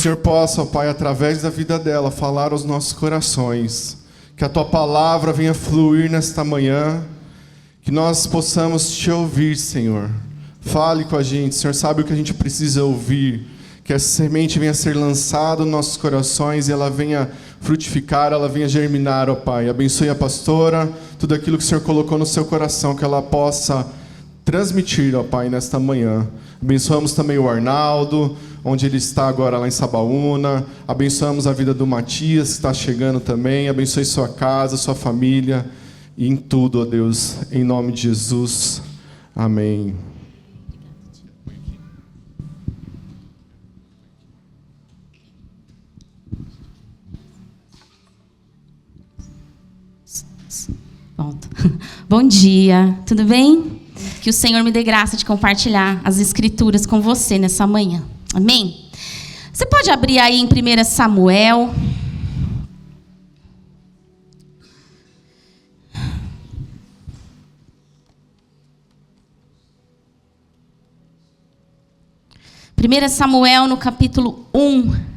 o Senhor possa, ó Pai, através da vida dela, falar aos nossos corações. Que a Tua palavra venha fluir nesta manhã. Que nós possamos Te ouvir, Senhor. Fale com a gente. O Senhor sabe o que a gente precisa ouvir. Que essa semente venha ser lançada nos nossos corações e ela venha frutificar, ela venha germinar, ó Pai. Abençoe a pastora, tudo aquilo que o Senhor colocou no seu coração, que ela possa transmitir, ó Pai, nesta manhã. Abençoamos também o Arnaldo, onde ele está agora lá em Sabaúna. Abençoamos a vida do Matias, que está chegando também. Abençoe sua casa, sua família e em tudo, ó Deus. Em nome de Jesus. Amém. Pronto. Bom dia, tudo bem? Que o Senhor me dê graça de compartilhar as Escrituras com você nessa manhã. Amém? Você pode abrir aí em 1 Samuel. Primeira Samuel, no capítulo 1.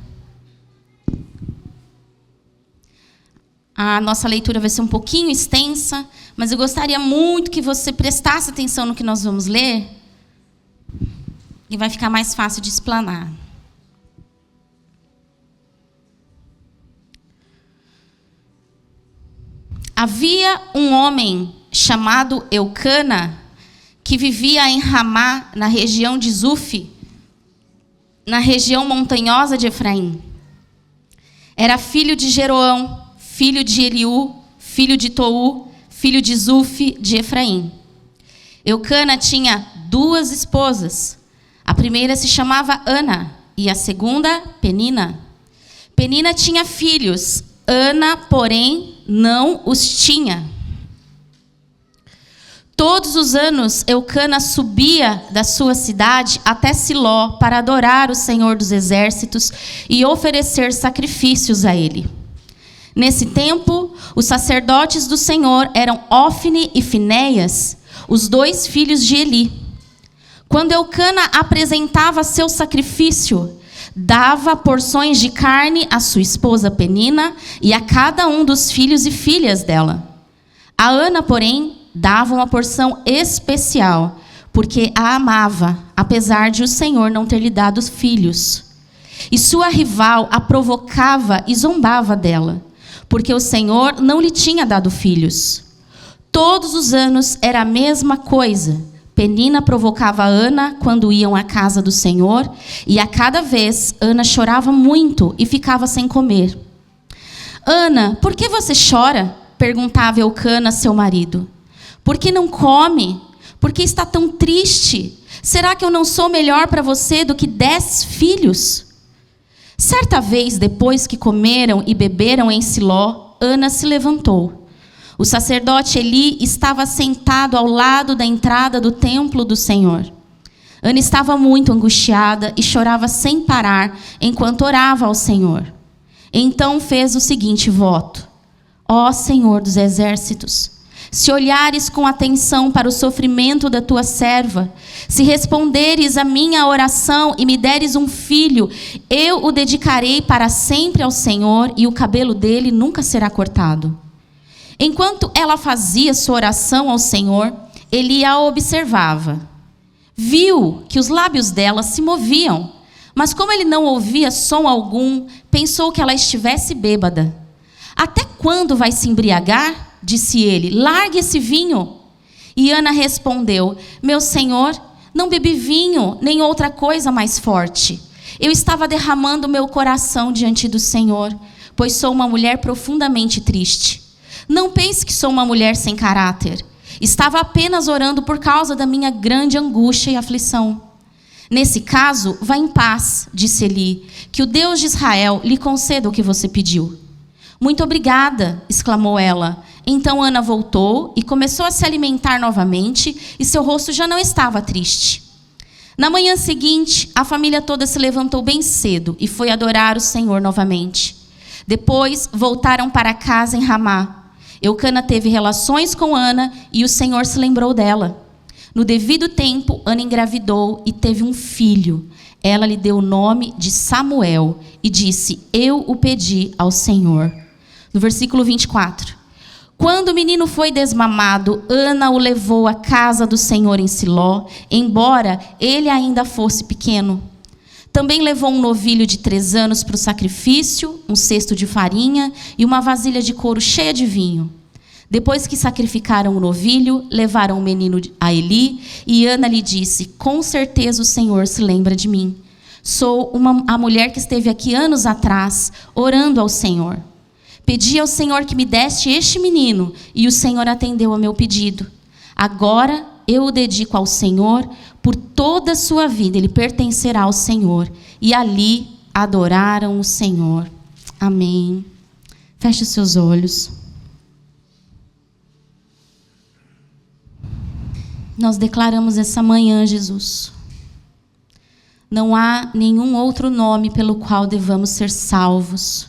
A nossa leitura vai ser um pouquinho extensa, mas eu gostaria muito que você prestasse atenção no que nós vamos ler, e vai ficar mais fácil de explanar. Havia um homem chamado Eucana, que vivia em Ramá, na região de Zuf, na região montanhosa de Efraim. Era filho de Jeroão, filho de Eliú, filho de Tou, filho de Zuf, de Efraim. Eucana tinha 2 esposas. A primeira se chamava Ana e a segunda, Penina. Penina tinha filhos. Ana, porém, não os tinha. Todos os anos, Eucana subia da sua cidade até Siló para adorar o Senhor dos Exércitos e oferecer sacrifícios a ele. Nesse tempo, os sacerdotes do Senhor eram Ofne e Finéias, os 2 filhos de Eli. Quando Eucana apresentava seu sacrifício, dava porções de carne à sua esposa Penina e a cada um dos filhos e filhas dela. A Ana, porém, dava uma porção especial, porque a amava, apesar de o Senhor não ter lhe dado filhos. E sua rival a provocava e zombava dela, porque o Senhor não lhe tinha dado filhos. Todos os anos era a mesma coisa. Penina provocava Ana quando iam à casa do Senhor, e a cada vez Ana chorava muito e ficava sem comer. Ana, por que você chora? Perguntava Eucana, seu marido. Por que não come? Por que está tão triste? Será que eu não sou melhor para você do que 10 filhos? Certa vez, depois que comeram e beberam em Siló, Ana se levantou. O sacerdote Eli estava sentado ao lado da entrada do templo do Senhor. Ana estava muito angustiada e chorava sem parar enquanto orava ao Senhor. Então fez o seguinte voto: Ó Senhor dos Exércitos, se olhares com atenção para o sofrimento da tua serva, se responderes a minha oração e me deres um filho, eu o dedicarei para sempre ao Senhor e o cabelo dele nunca será cortado. Enquanto ela fazia sua oração ao Senhor, Eli a observava. Viu que os lábios dela se moviam, mas como ele não ouvia som algum, pensou que ela estivesse bêbada. Até quando vai se embriagar? Disse ele, largue esse vinho. E Ana respondeu, meu senhor, não bebi vinho, nem outra coisa mais forte. Eu estava derramando meu coração diante do Senhor, pois sou uma mulher profundamente triste. Não pense que sou uma mulher sem caráter. Estava apenas orando por causa da minha grande angústia e aflição. Nesse caso, vá em paz, disse Eli, que o Deus de Israel lhe conceda o que você pediu. Muito obrigada, exclamou ela. Então Ana voltou e começou a se alimentar novamente, e seu rosto já não estava triste. Na manhã seguinte, a família toda se levantou bem cedo e foi adorar o Senhor novamente. Depois, voltaram para casa em Ramá. Eucana teve relações com Ana e o Senhor se lembrou dela. No devido tempo, Ana engravidou e teve um filho. Ela lhe deu o nome de Samuel e disse: eu o pedi ao Senhor. No versículo 24. Quando o menino foi desmamado, Ana o levou à casa do Senhor em Siló, embora ele ainda fosse pequeno. Também levou um novilho de 3 anos para o sacrifício, um cesto de farinha e uma vasilha de couro cheia de vinho. Depois que sacrificaram o novilho, levaram o menino a Eli, e Ana lhe disse: com certeza o Senhor se lembra de mim. Sou a mulher que esteve aqui anos atrás, orando ao Senhor. Pedi ao Senhor que me desse este menino, e o Senhor atendeu ao meu pedido. Agora eu o dedico ao Senhor, por toda a sua vida ele pertencerá ao Senhor. E ali adoraram o Senhor. Amém. Feche os seus olhos. Nós declaramos essa manhã, Jesus, não há nenhum outro nome pelo qual devamos ser salvos.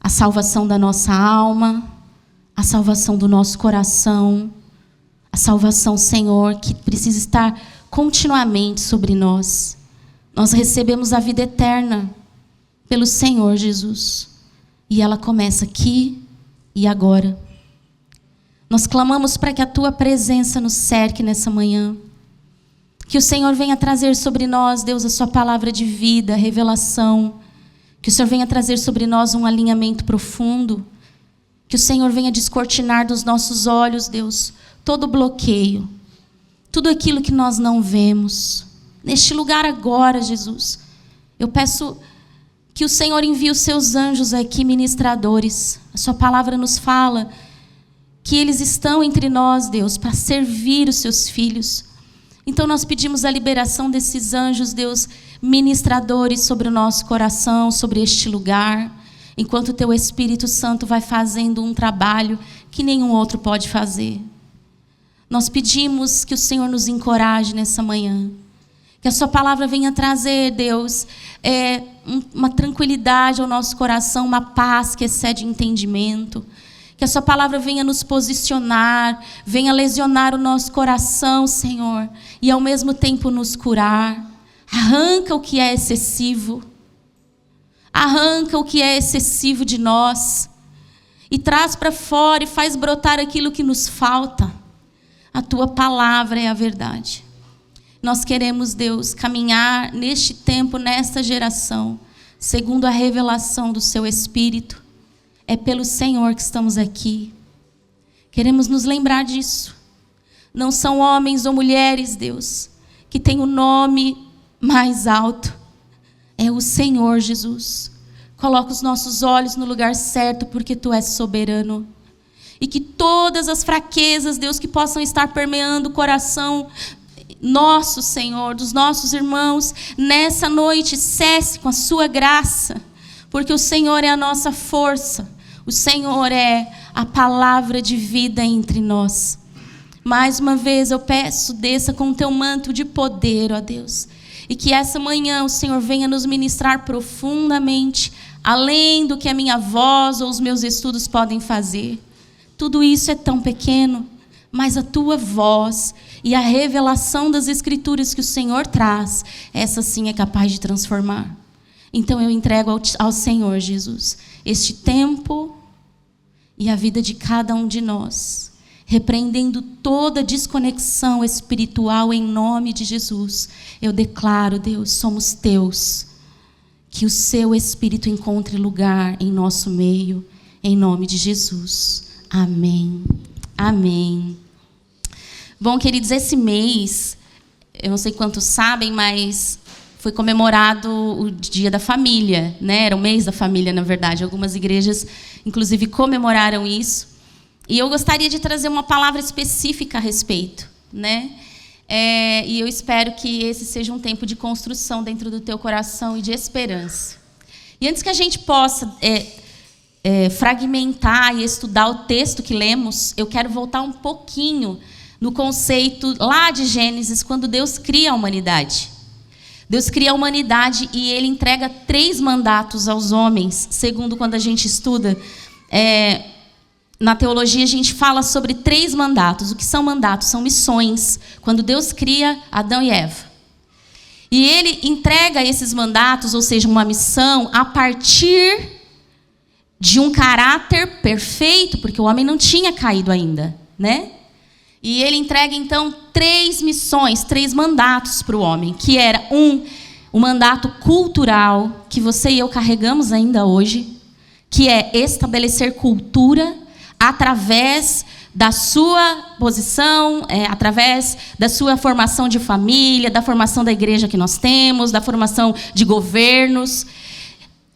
A salvação da nossa alma, a salvação do nosso coração, a salvação, Senhor, que precisa estar continuamente sobre nós. Nós recebemos a vida eterna pelo Senhor Jesus, e ela começa aqui e agora. Nós clamamos para que a Tua presença nos cerque nessa manhã. Que o Senhor venha trazer sobre nós, Deus, a Sua palavra de vida, revelação. Que o Senhor venha trazer sobre nós um alinhamento profundo. Que o Senhor venha descortinar dos nossos olhos, Deus, todo bloqueio. Tudo aquilo que nós não vemos. Neste lugar agora, Jesus, eu peço que o Senhor envie os Seus anjos aqui, ministradores. A Sua palavra nos fala que eles estão entre nós, Deus, para servir os Seus filhos. Então nós pedimos a liberação desses anjos, Deus, ministradores sobre o nosso coração, sobre este lugar, enquanto o Teu Espírito Santo vai fazendo um trabalho que nenhum outro pode fazer. Nós pedimos que o Senhor nos encoraje nessa manhã, que a Sua palavra venha trazer, Deus, uma tranquilidade ao nosso coração, uma paz que excede entendimento. Que a Sua palavra venha nos posicionar, venha lesionar o nosso coração, Senhor, e ao mesmo tempo nos curar. Arranca o que é excessivo. Arranca o que é excessivo de nós. E traz para fora e faz brotar aquilo que nos falta. A Tua palavra é a verdade. Nós queremos, Deus, caminhar neste tempo, nesta geração, segundo a revelação do Seu Espírito. É pelo Senhor que estamos aqui. Queremos nos lembrar disso. Não são homens ou mulheres, Deus, que têm o nome mais alto. É o Senhor Jesus. Coloca os nossos olhos no lugar certo, porque Tu és soberano. E que todas as fraquezas, Deus, que possam estar permeando o coração nosso, Senhor, dos nossos irmãos, nessa noite, cesse com a Sua graça. Porque o Senhor é a nossa força. O Senhor é a palavra de vida entre nós. Mais uma vez eu peço, desça com o Teu manto de poder, ó Deus. E que essa manhã o Senhor venha nos ministrar profundamente, além do que a minha voz ou os meus estudos podem fazer. Tudo isso é tão pequeno, mas a Tua voz e a revelação das Escrituras que o Senhor traz, essa sim é capaz de transformar. Então eu entrego ao Senhor, Jesus, este tempo e a vida de cada um de nós, repreendendo toda desconexão espiritual em nome de Jesus. Eu declaro, Deus, somos Teus. Que o Seu Espírito encontre lugar em nosso meio, em nome de Jesus. Amém. Amém. Bom, queridos, esse mês, eu não sei quantos sabem, mas foi comemorado o Dia da Família, né? Era o mês da família, na verdade. Algumas igrejas, inclusive, comemoraram isso. E eu gostaria de trazer uma palavra específica a respeito, né? E eu espero que esse seja um tempo de construção dentro do teu coração e de esperança. E antes que a gente possa fragmentar e estudar o texto que lemos, eu quero voltar um pouquinho no conceito lá de Gênesis, quando Deus cria a humanidade. Deus cria a humanidade e Ele entrega 3 mandatos aos homens, segundo quando a gente estuda. Na teologia a gente fala sobre 3 mandatos. O que são mandatos? São missões. Quando Deus cria Adão e Eva. E ele entrega esses mandatos, ou seja, uma missão, a partir de um caráter perfeito, porque o homem não tinha caído ainda, né? E ele entrega, então, 3 missões, 3 mandatos para o homem, que era o mandato cultural, que você e eu carregamos ainda hoje, que é estabelecer cultura através da sua posição, através da sua formação de família, da formação da igreja que nós temos, da formação de governos.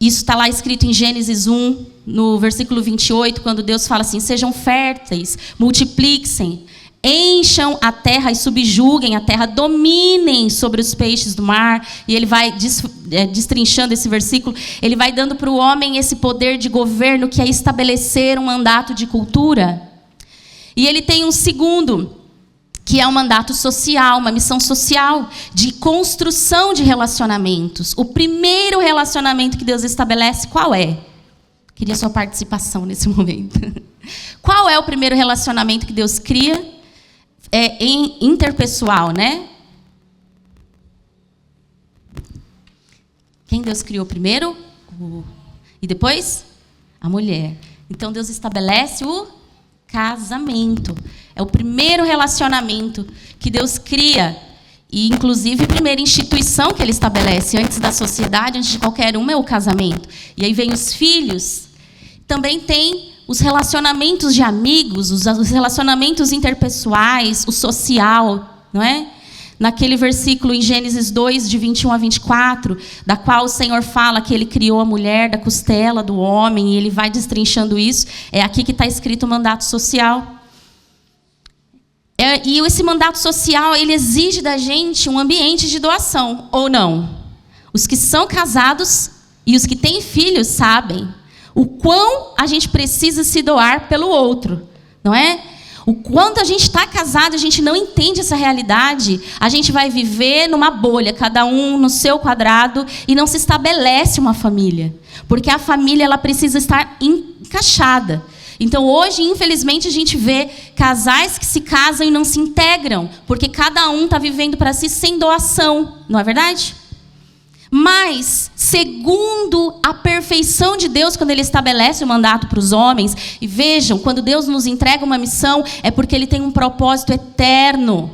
Isso está lá escrito em Gênesis 1, no versículo 28, quando Deus fala assim: sejam férteis, multipliquem, encham a terra e subjuguem a terra, dominem sobre os peixes do mar. E ele vai destrinchando esse versículo, ele vai dando para o homem esse poder de governo, que é estabelecer um mandato de cultura. E ele tem um segundo, que é um mandato social, uma missão social, de construção de relacionamentos. O primeiro relacionamento que Deus estabelece, qual é? Queria sua participação nesse momento. Qual é o primeiro relacionamento que Deus cria? É interpessoal, né? Quem Deus criou primeiro? E depois? A mulher. Então Deus estabelece o casamento. É o primeiro relacionamento que Deus cria. E, inclusive, a primeira instituição que ele estabelece antes da sociedade, antes de qualquer uma, é o casamento. E aí vem os filhos. Também tem os relacionamentos de amigos, os relacionamentos interpessoais, o social, não é? Naquele versículo em Gênesis 2, de 21 a 24, da qual o Senhor fala que ele criou a mulher da costela do homem, e ele vai destrinchando isso. É aqui que está escrito o mandato social. E esse mandato social, ele exige da gente um ambiente de doação, ou não? Os que são casados e os que têm filhos sabem o quão a gente precisa se doar pelo outro, não é? O quanto a gente está casado, a gente não entende essa realidade, a gente vai viver numa bolha, cada um no seu quadrado, e não se estabelece uma família. Porque a família, ela precisa estar encaixada. Então, hoje, infelizmente, a gente vê casais que se casam e não se integram, porque cada um está vivendo para si sem doação, não é verdade? Mas, segundo a perfeição de Deus, quando Ele estabelece o mandato para os homens, e vejam, quando Deus nos entrega uma missão, é porque Ele tem um propósito eterno.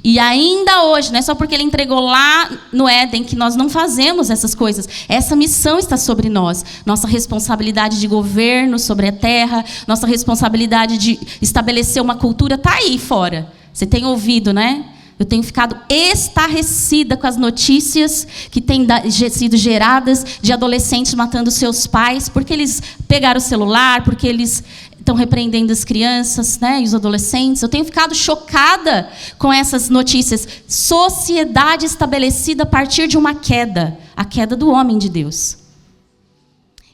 E ainda hoje, não é só porque Ele entregou lá no Éden que nós não fazemos essas coisas. Essa missão está sobre nós. Nossa responsabilidade de governo sobre a terra, nossa responsabilidade de estabelecer uma cultura está aí fora. Você tem ouvido, né? Eu tenho ficado estarrecida com as notícias que têm sido geradas de adolescentes matando seus pais porque eles pegaram o celular, porque eles estão repreendendo as crianças, né, e os adolescentes. Eu tenho ficado chocada com essas notícias. Sociedade estabelecida a partir de uma queda, a queda do homem de Deus.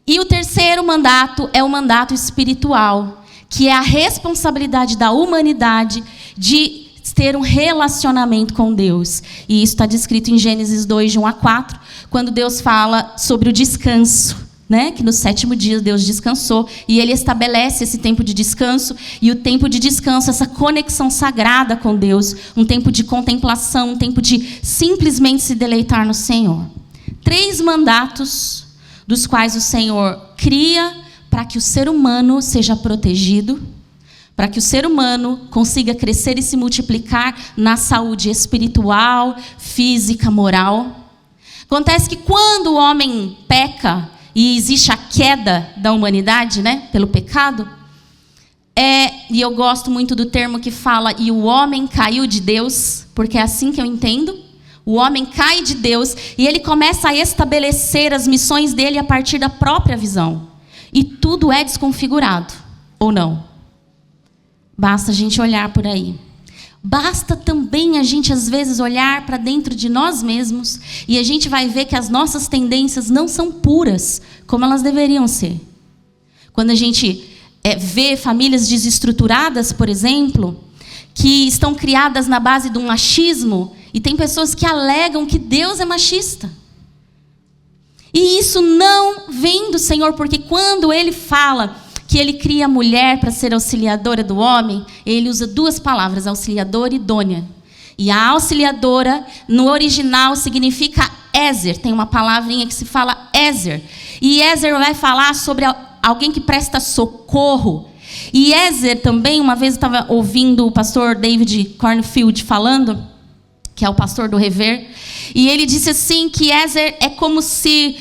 E o terceiro mandato é o mandato espiritual, que é a responsabilidade da humanidade de ter um relacionamento com Deus. E isso está descrito em Gênesis 2, de 1 a 4, quando Deus fala sobre o descanso, né? Que no 7º dia Deus descansou, e Ele estabelece esse tempo de descanso, e o tempo de descanso, essa conexão sagrada com Deus, um tempo de contemplação, um tempo de simplesmente se deleitar no Senhor. 3 mandatos, dos quais o Senhor cria para que o ser humano seja protegido, para que o ser humano consiga crescer e se multiplicar na saúde espiritual, física, moral. Acontece que quando o homem peca, e existe a queda da humanidade, né, pelo pecado, e eu gosto muito do termo que fala, e o homem caiu de Deus, porque é assim que eu entendo. O homem cai de Deus, e ele começa a estabelecer as missões dele a partir da própria visão. E tudo é desconfigurado, ou não? Basta a gente olhar por aí. Basta também a gente, às vezes, olhar para dentro de nós mesmos, e a gente vai ver que as nossas tendências não são puras, como elas deveriam ser. Quando a gente vê famílias desestruturadas, por exemplo, que estão criadas na base de um machismo, e tem pessoas que alegam que Deus é machista. E isso não vem do Senhor, porque quando Ele fala que Ele cria a mulher para ser auxiliadora do homem, Ele usa 2 palavras, auxiliadora e idônea. E a auxiliadora, no original, significa Ezer. Tem uma palavrinha que se fala Ezer. E Ezer vai falar sobre alguém que presta socorro. E Ezer também, uma vez eu estava ouvindo o pastor David Cornfield falando, que é o pastor do Rever, e ele disse assim que Ezer é como se...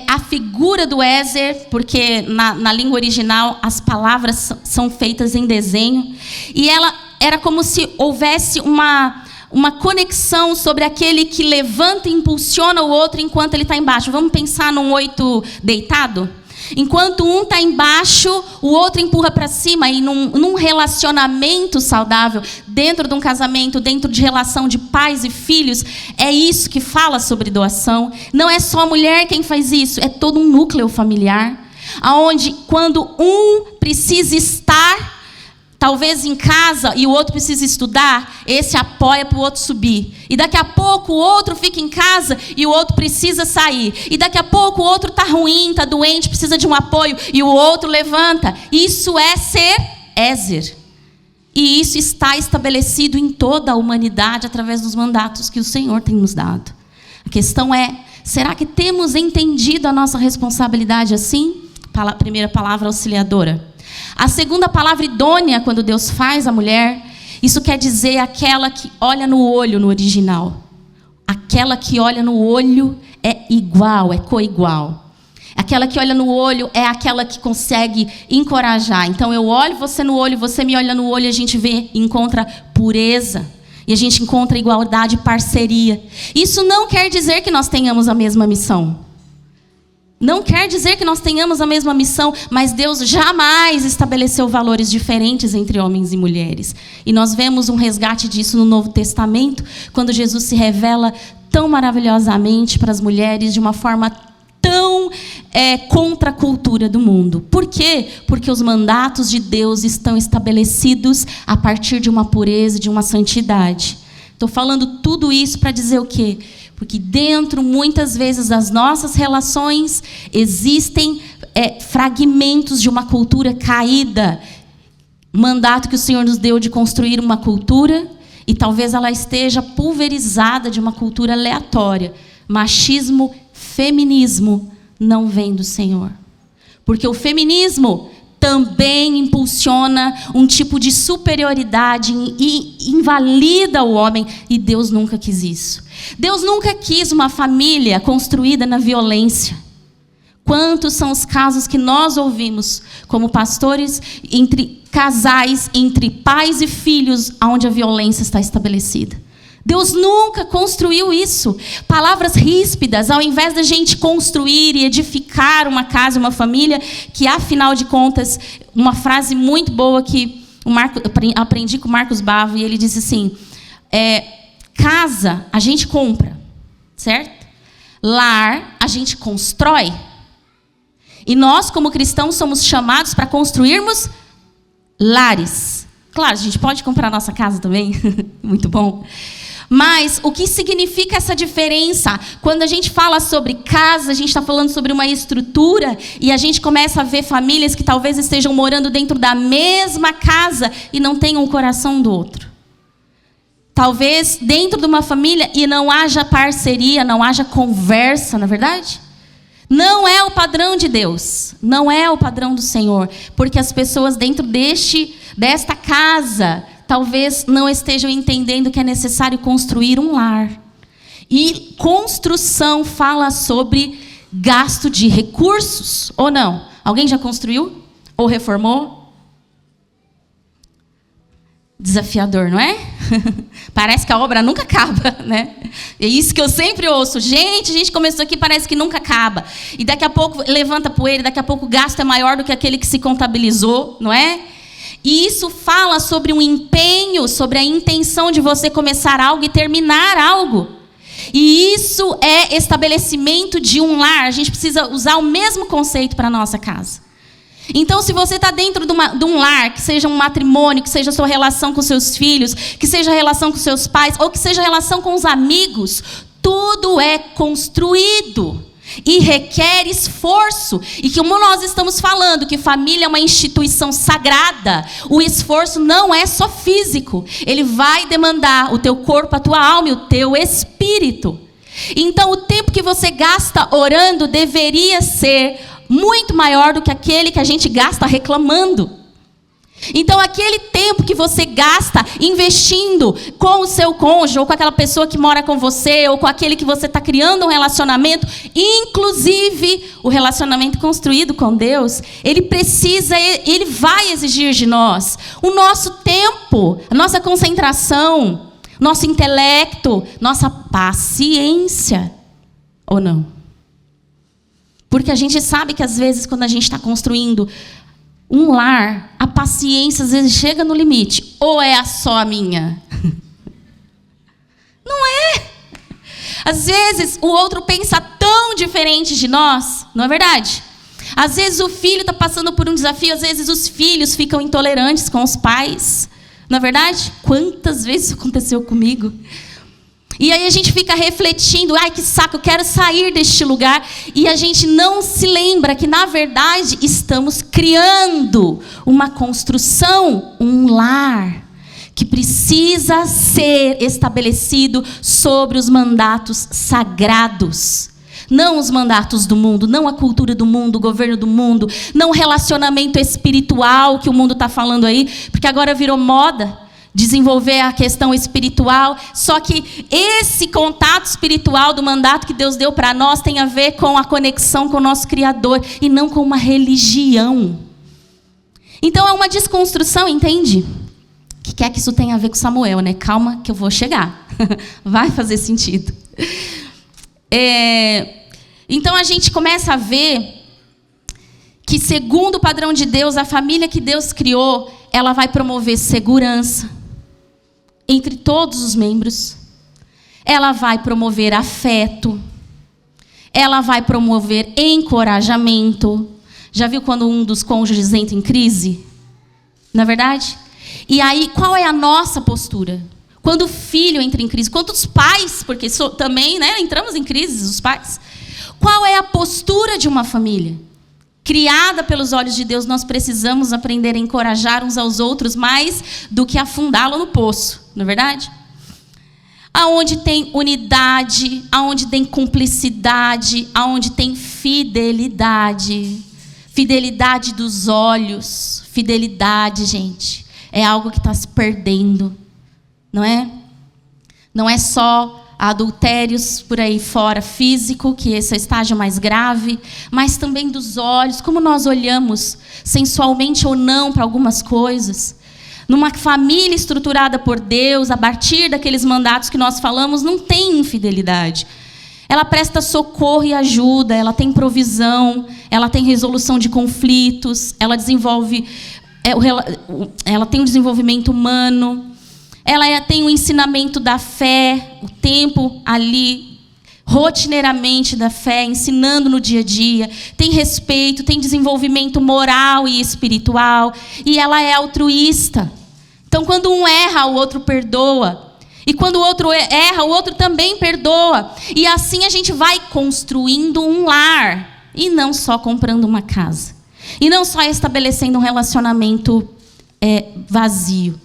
a figura do Ezer, porque na língua original as palavras são feitas em desenho, e ela era como se houvesse uma conexão sobre aquele que levanta e impulsiona o outro enquanto ele está embaixo. Vamos pensar num 8 deitado? Enquanto um está embaixo, o outro empurra para cima. E num relacionamento saudável, dentro de um casamento, dentro de relação de pais e filhos, é isso que fala sobre doação. Não é só a mulher quem faz isso, é todo um núcleo familiar, onde quando um precisa estar, talvez em casa, e o outro precisa estudar, esse apoia para o outro subir. E daqui a pouco o outro fica em casa e o outro precisa sair. E daqui a pouco o outro está ruim, está doente, precisa de um apoio, e o outro levanta. Isso é ser Ezer. E isso está estabelecido em toda a humanidade através dos mandatos que o Senhor tem nos dado. A questão é, será que temos entendido a nossa responsabilidade assim? Primeira palavra, auxiliadora. A segunda palavra, idônea, quando Deus faz a mulher, isso quer dizer aquela que olha no olho no original. Aquela que olha no olho é igual, é coigual. Aquela que olha no olho é aquela que consegue encorajar. Então eu olho você no olho, você me olha no olho, a gente encontra pureza. E a gente encontra igualdade e parceria. Isso não quer dizer que nós tenhamos a mesma missão. Não quer dizer que nós tenhamos a mesma missão, mas Deus jamais estabeleceu valores diferentes entre homens e mulheres. E nós vemos um resgate disso no Novo Testamento, quando Jesus se revela tão maravilhosamente para as mulheres, de uma forma tão contra a cultura do mundo. Por quê? Porque os mandatos de Deus estão estabelecidos a partir de uma pureza e de uma santidade. Estou falando tudo isso para dizer o quê? Porque dentro, muitas vezes, das nossas relações, existem fragmentos de uma cultura caída. Mandato que o Senhor nos deu de construir uma cultura, e talvez ela esteja pulverizada de uma cultura aleatória. Machismo, feminismo, não vem do Senhor. Porque o feminismo também impulsiona um tipo de superioridade e invalida o homem, e Deus nunca quis isso. Deus nunca quis uma família construída na violência. Quantos são os casos que nós ouvimos como pastores, entre casais, entre pais e filhos, onde a violência está estabelecida? Deus nunca construiu isso. Palavras ríspidas, ao invés da gente construir e edificar uma casa, uma família, que afinal de contas, uma frase muito boa que aprendi com o Marcos Bavo, e ele disse assim, casa a gente compra, certo? Lar a gente constrói. E nós, como cristãos, somos chamados para construirmos lares. Claro, a gente pode comprar a nossa casa também, muito bom. Mas o que significa essa diferença? Quando a gente fala sobre casa, a gente está falando sobre uma estrutura, e a gente começa a ver famílias que talvez estejam morando dentro da mesma casa e não tenham o coração um do outro. Talvez dentro de uma família e não haja parceria, não haja conversa, não é verdade? Não é o padrão de Deus, não é o padrão do Senhor, porque as pessoas dentro desta casa talvez não estejam entendendo que é necessário construir um lar. E construção fala sobre gasto de recursos, ou não? Alguém já construiu? Ou reformou? Desafiador, não é? Parece que a obra nunca acaba, né? É isso que eu sempre ouço. Gente, a gente começou aqui, parece que nunca acaba. E daqui a pouco levanta poeira, daqui a pouco o gasto é maior do que aquele que se contabilizou, não é? E isso fala sobre um empenho, sobre a intenção de você começar algo e terminar algo. E isso é estabelecimento de um lar. A gente precisa usar o mesmo conceito para a nossa casa. Então, se você está dentro de um lar, que seja um matrimônio, que seja a sua relação com seus filhos, que seja a relação com seus pais, ou que seja a relação com os amigos, tudo é construído. e requer esforço. E como nós estamos falando que família é uma instituição sagrada, o esforço não é só físico. Ele vai demandar o teu corpo, a tua alma e o teu espírito. Então o tempo que você gasta orando deveria ser muito maior do que aquele que a gente gasta reclamando. Então aquele tempo que você gasta investindo com o seu cônjuge, ou com aquela pessoa que mora com você, ou com aquele que você está criando um relacionamento, inclusive o relacionamento construído com Deus, ele vai exigir de nós o nosso tempo, a nossa concentração, nosso intelecto, nossa paciência, ou não? Porque a gente sabe que às vezes quando a gente está construindo um lar, a paciência às vezes chega no limite. Ou é só a minha? Não é. Às vezes o outro pensa tão diferente de nós, não é verdade? Às vezes o filho está passando por um desafio, às vezes os filhos ficam intolerantes com os pais. Não é verdade? Quantas vezes isso aconteceu comigo? E aí a gente fica refletindo, ai que saco, eu quero sair deste lugar. E a gente não se lembra que, na verdade, estamos criando uma construção, um lar, que precisa ser estabelecido sobre os mandatos sagrados. Não os mandatos do mundo, não a cultura do mundo, o governo do mundo, não o relacionamento espiritual que o mundo está falando aí, porque agora virou moda desenvolver a questão espiritual. Só que esse contato espiritual do mandato que Deus deu para nós tem a ver com a conexão com o nosso Criador e não com uma religião. Então é uma desconstrução, entende? Que quer que isso tenha a ver com Samuel, né? Calma que eu vou chegar. Vai fazer sentido. Então a gente começa a ver que, segundo o padrão de Deus, a família que Deus criou, ela vai promover segurança entre todos os membros. Ela vai promover afeto. Ela vai promover encorajamento. Já viu quando um dos cônjuges entra em crise? Não é verdade? E aí, qual é a nossa postura? Quando o filho entra em crise, quando os pais, porque também, né, entramos em crise, os pais. Qual é a postura de uma família? Criada pelos olhos de Deus, nós precisamos aprender a encorajar uns aos outros mais do que afundá-lo no poço, não é verdade? Aonde tem unidade, aonde tem cumplicidade, aonde tem fidelidade. Fidelidade dos olhos. Fidelidade, gente, é algo que está se perdendo, não é? Não é só adultérios por aí fora, físico, que esse é o estágio mais grave, mas também dos olhos, como nós olhamos sensualmente ou não para algumas coisas. Numa família estruturada por Deus, a partir daqueles mandatos que nós falamos, não tem infidelidade. Ela presta socorro e ajuda, ela tem provisão, ela tem resolução de conflitos, ela desenvolve, ela tem um desenvolvimento humano. Ela tem o ensinamento da fé, o tempo ali, rotineiramente da fé, ensinando no dia a dia. Tem respeito, tem desenvolvimento moral e espiritual. E ela é altruísta. Então, quando um erra, o outro perdoa. E quando o outro erra, o outro também perdoa. E assim a gente vai construindo um lar. E não só comprando uma casa. E não só estabelecendo um relacionamento vazio.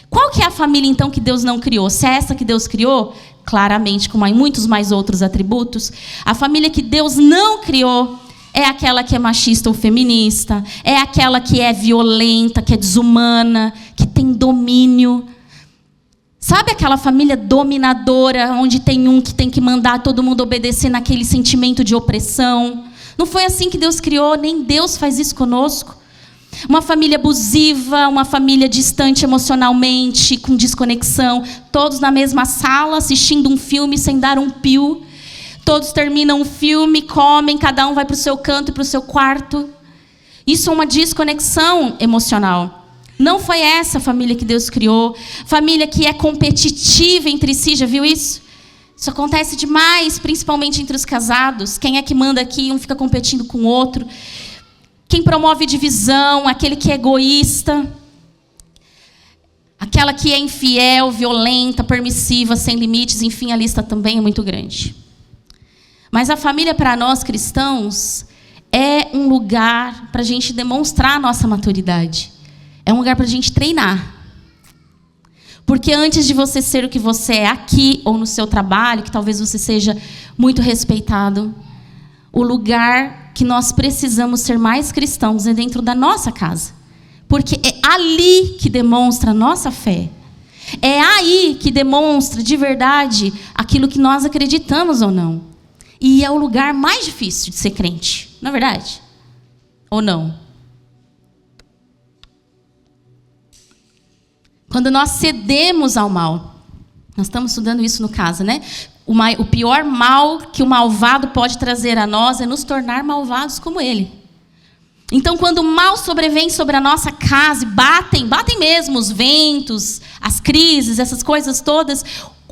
Qual que é a família, então, que Deus não criou? Se é essa que Deus criou, claramente, como há muitos mais outros atributos, a família que Deus não criou é aquela que é machista ou feminista, é aquela que é violenta, que é desumana, que tem domínio. Sabe aquela família dominadora, onde tem um que tem que mandar todo mundo obedecer naquele sentimento de opressão? Não foi assim que Deus criou, nem Deus faz isso conosco. Uma família abusiva, uma família distante emocionalmente, com desconexão, todos na mesma sala, assistindo um filme sem dar um pio. Todos terminam o filme, comem, cada um vai para o seu canto e para o seu quarto. Isso é uma desconexão emocional. Não foi essa a família que Deus criou. Família que é competitiva entre si, já viu isso? Isso acontece demais, principalmente entre os casados. Quem é que manda aqui? Um fica competindo com o outro. Quem promove divisão, aquele que é egoísta, aquela que é infiel, violenta, permissiva, sem limites, enfim, a lista também é muito grande. Mas a família, para nós cristãos, é um lugar para a gente demonstrar a nossa maturidade. É um lugar para a gente treinar. Porque antes de você ser o que você é aqui ou no seu trabalho, que talvez você seja muito respeitado, o lugar que nós precisamos ser mais cristãos é dentro da nossa casa. Porque é ali que demonstra a nossa fé. É aí que demonstra de verdade aquilo que nós acreditamos ou não. E é o lugar mais difícil de ser crente, não é verdade? Ou não? Quando nós cedemos ao mal, nós estamos estudando isso no caso, né? O pior mal que o malvado pode trazer a nós é nos tornar malvados como ele. Então, quando o mal sobrevém sobre a nossa casa, batem mesmo os ventos, as crises, essas coisas todas,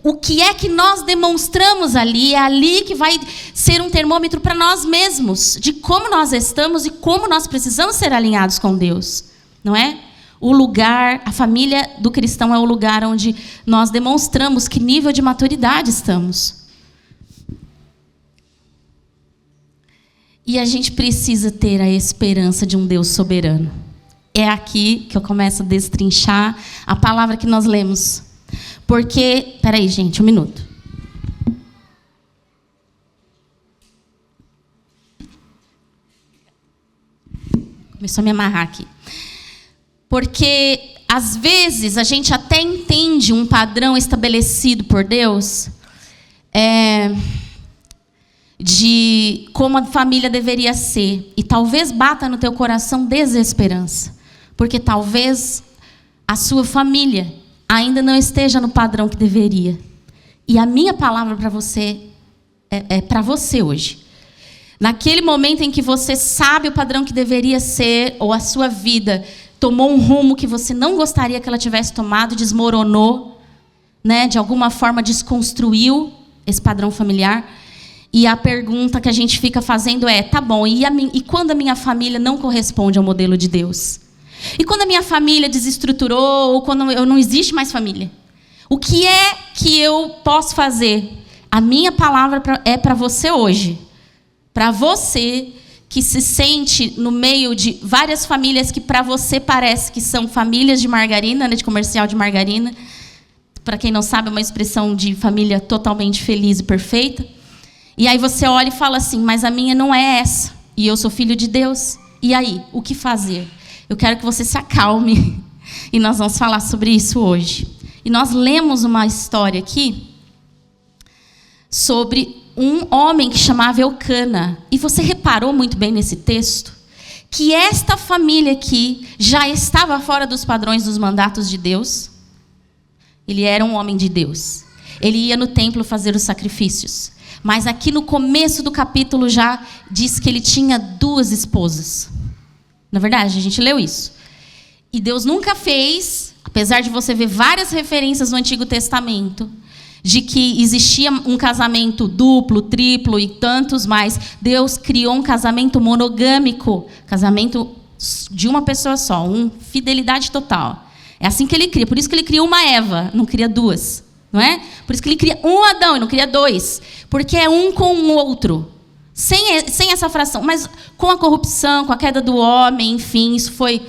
o que é que nós demonstramos ali? É ali que vai ser um termômetro para nós mesmos, de como nós estamos e como nós precisamos ser alinhados com Deus, não é? O lugar, a família do cristão é o lugar onde nós demonstramos que nível de maturidade estamos. E a gente precisa ter a esperança de um Deus soberano. É aqui que eu começo a destrinchar a palavra que nós lemos. Porque, peraí, gente, um minuto. Começou a me amarrar aqui. Porque, às vezes, a gente até entende um padrão estabelecido por Deus, de como a família deveria ser. E talvez bata no teu coração desesperança. Porque talvez a sua família ainda não esteja no padrão que deveria. E a minha palavra para você é para você hoje. Naquele momento em que você sabe o padrão que deveria ser, ou a sua vida tomou um rumo que você não gostaria que ela tivesse tomado, desmoronou, né, de alguma forma desconstruiu esse padrão familiar. E a pergunta que a gente fica fazendo é, tá bom, e quando a minha família não corresponde ao modelo de Deus? E quando a minha família desestruturou, ou quando eu não existe mais família? O que é que eu posso fazer? A minha palavra é para você hoje. Para você que se sente no meio de várias famílias que para você parece que são famílias de margarina, né, de comercial de margarina. Para quem não sabe, é uma expressão de família totalmente feliz e perfeita. E aí você olha e fala assim, mas a minha não é essa. E eu sou filho de Deus. E aí, o que fazer? Eu quero que você se acalme. E nós vamos falar sobre isso hoje. E nós lemos uma história aqui sobre um homem que chamava Eucana. E você reparou muito bem nesse texto que esta família aqui já estava fora dos padrões dos mandatos de Deus. Ele era um homem de Deus. Ele ia no templo fazer os sacrifícios. Mas aqui no começo do capítulo já diz que ele tinha 2 esposas. Na verdade, a gente leu isso. E Deus nunca fez, apesar de você ver várias referências no Antigo Testamento, de que existia um casamento duplo, triplo e tantos mais. Deus criou um casamento monogâmico, casamento de uma pessoa só, fidelidade total. É assim que ele cria. Por isso que ele criou uma Eva, não cria 2, não é? Por isso que ele cria um Adão e não cria 2, porque é um com o outro. Sem essa fração, mas com a corrupção, com a queda do homem, enfim, isso foi...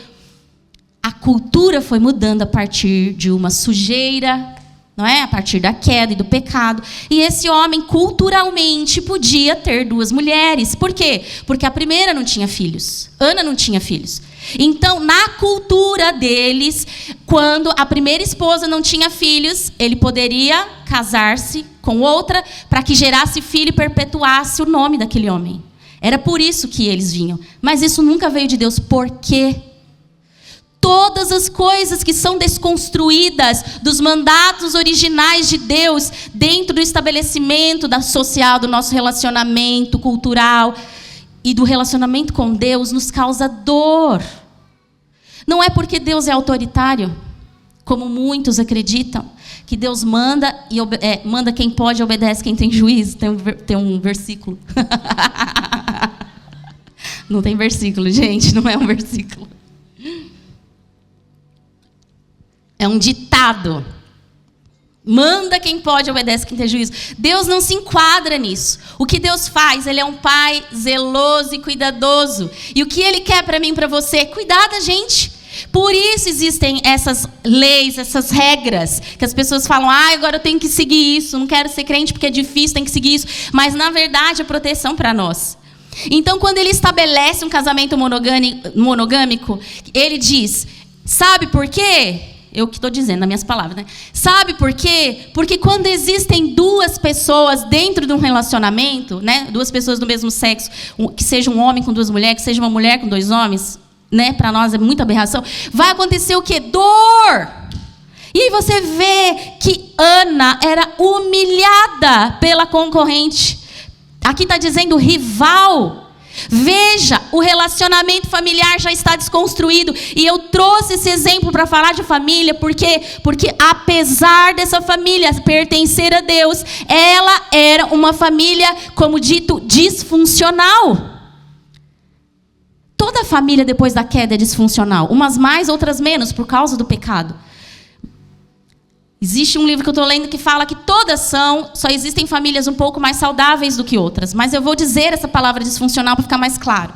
A cultura foi mudando a partir de uma sujeira, não é? A partir da queda e do pecado. E esse homem, culturalmente, podia ter 2 mulheres. Por quê? Porque a primeira não tinha filhos. Ana não tinha filhos. Então, na cultura deles, quando a primeira esposa não tinha filhos, ele poderia casar-se com outra para que gerasse filho e perpetuasse o nome daquele homem. Era por isso que eles vinham. Mas isso nunca veio de Deus. Por quê? Todas as coisas que são desconstruídas dos mandatos originais de Deus dentro do estabelecimento social, do nosso relacionamento cultural e do relacionamento com Deus nos causa dor. Não é porque Deus é autoritário, como muitos acreditam, que Deus manda e manda quem pode e obedece quem tem juízo. Tem um versículo. Não tem versículo, gente, não é um versículo. É um ditado. Manda quem pode, obedece quem tem juízo. Deus não se enquadra nisso. O que Deus faz? Ele é um pai zeloso e cuidadoso. E o que Ele quer para mim e para você é cuidar da gente. Por isso existem essas leis, essas regras, que as pessoas falam, agora eu tenho que seguir isso, não quero ser crente porque é difícil, tenho que seguir isso. Mas, na verdade, é proteção para nós. Então, quando Ele estabelece um casamento monogâmico, Ele diz, sabe por quê? Eu que estou dizendo, nas minhas palavras, né? Sabe por quê? Porque quando existem duas pessoas dentro de um relacionamento, né? Duas pessoas do mesmo sexo, que seja um homem com duas mulheres, que seja uma mulher com dois homens, né? Para nós é muita aberração. Vai acontecer o quê? Dor! E aí você vê que Ana era humilhada pela concorrente. Aqui está dizendo rival. Veja, o relacionamento familiar já está desconstruído. E eu trouxe esse exemplo para falar de família, porque apesar dessa família pertencer a Deus, ela era uma família, como dito, disfuncional. Toda família depois da queda é disfuncional. Umas mais, outras menos, por causa do pecado. Existe um livro que eu estou lendo que fala que todas só existem famílias um pouco mais saudáveis do que outras. Mas eu vou dizer essa palavra disfuncional para ficar mais claro.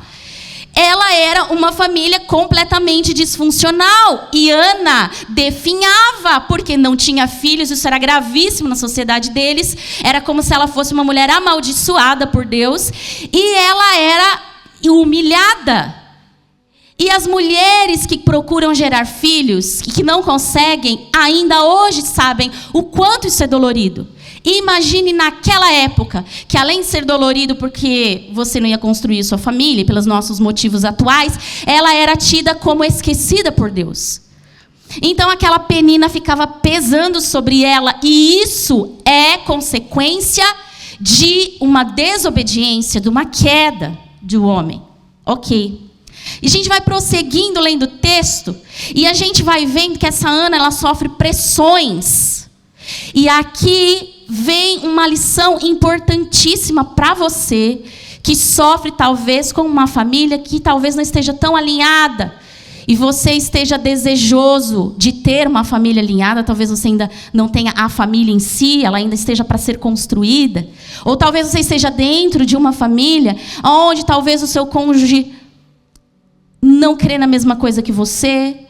Ela era uma família completamente disfuncional. E Ana definhava, porque não tinha filhos, isso era gravíssimo na sociedade deles. Era como se ela fosse uma mulher amaldiçoada por Deus. E ela era humilhada. E as mulheres que procuram gerar filhos e que não conseguem, ainda hoje sabem o quanto isso é dolorido. Imagine naquela época, que além de ser dolorido porque você não ia construir sua família, pelos nossos motivos atuais, ela era tida como esquecida por Deus. Então aquela penina ficava pesando sobre ela, e isso é consequência de uma desobediência, de uma queda do homem. Ok. E a gente vai prosseguindo lendo o texto, e a gente vai vendo que essa Ana, ela sofre pressões. E aqui vem uma lição importantíssima para você, que sofre talvez com uma família que talvez não esteja tão alinhada, e você esteja desejoso de ter uma família alinhada. Talvez você ainda não tenha a família em si, ela ainda esteja para ser construída. Ou talvez você esteja dentro de uma família onde talvez o seu cônjuge não crê na mesma coisa que você,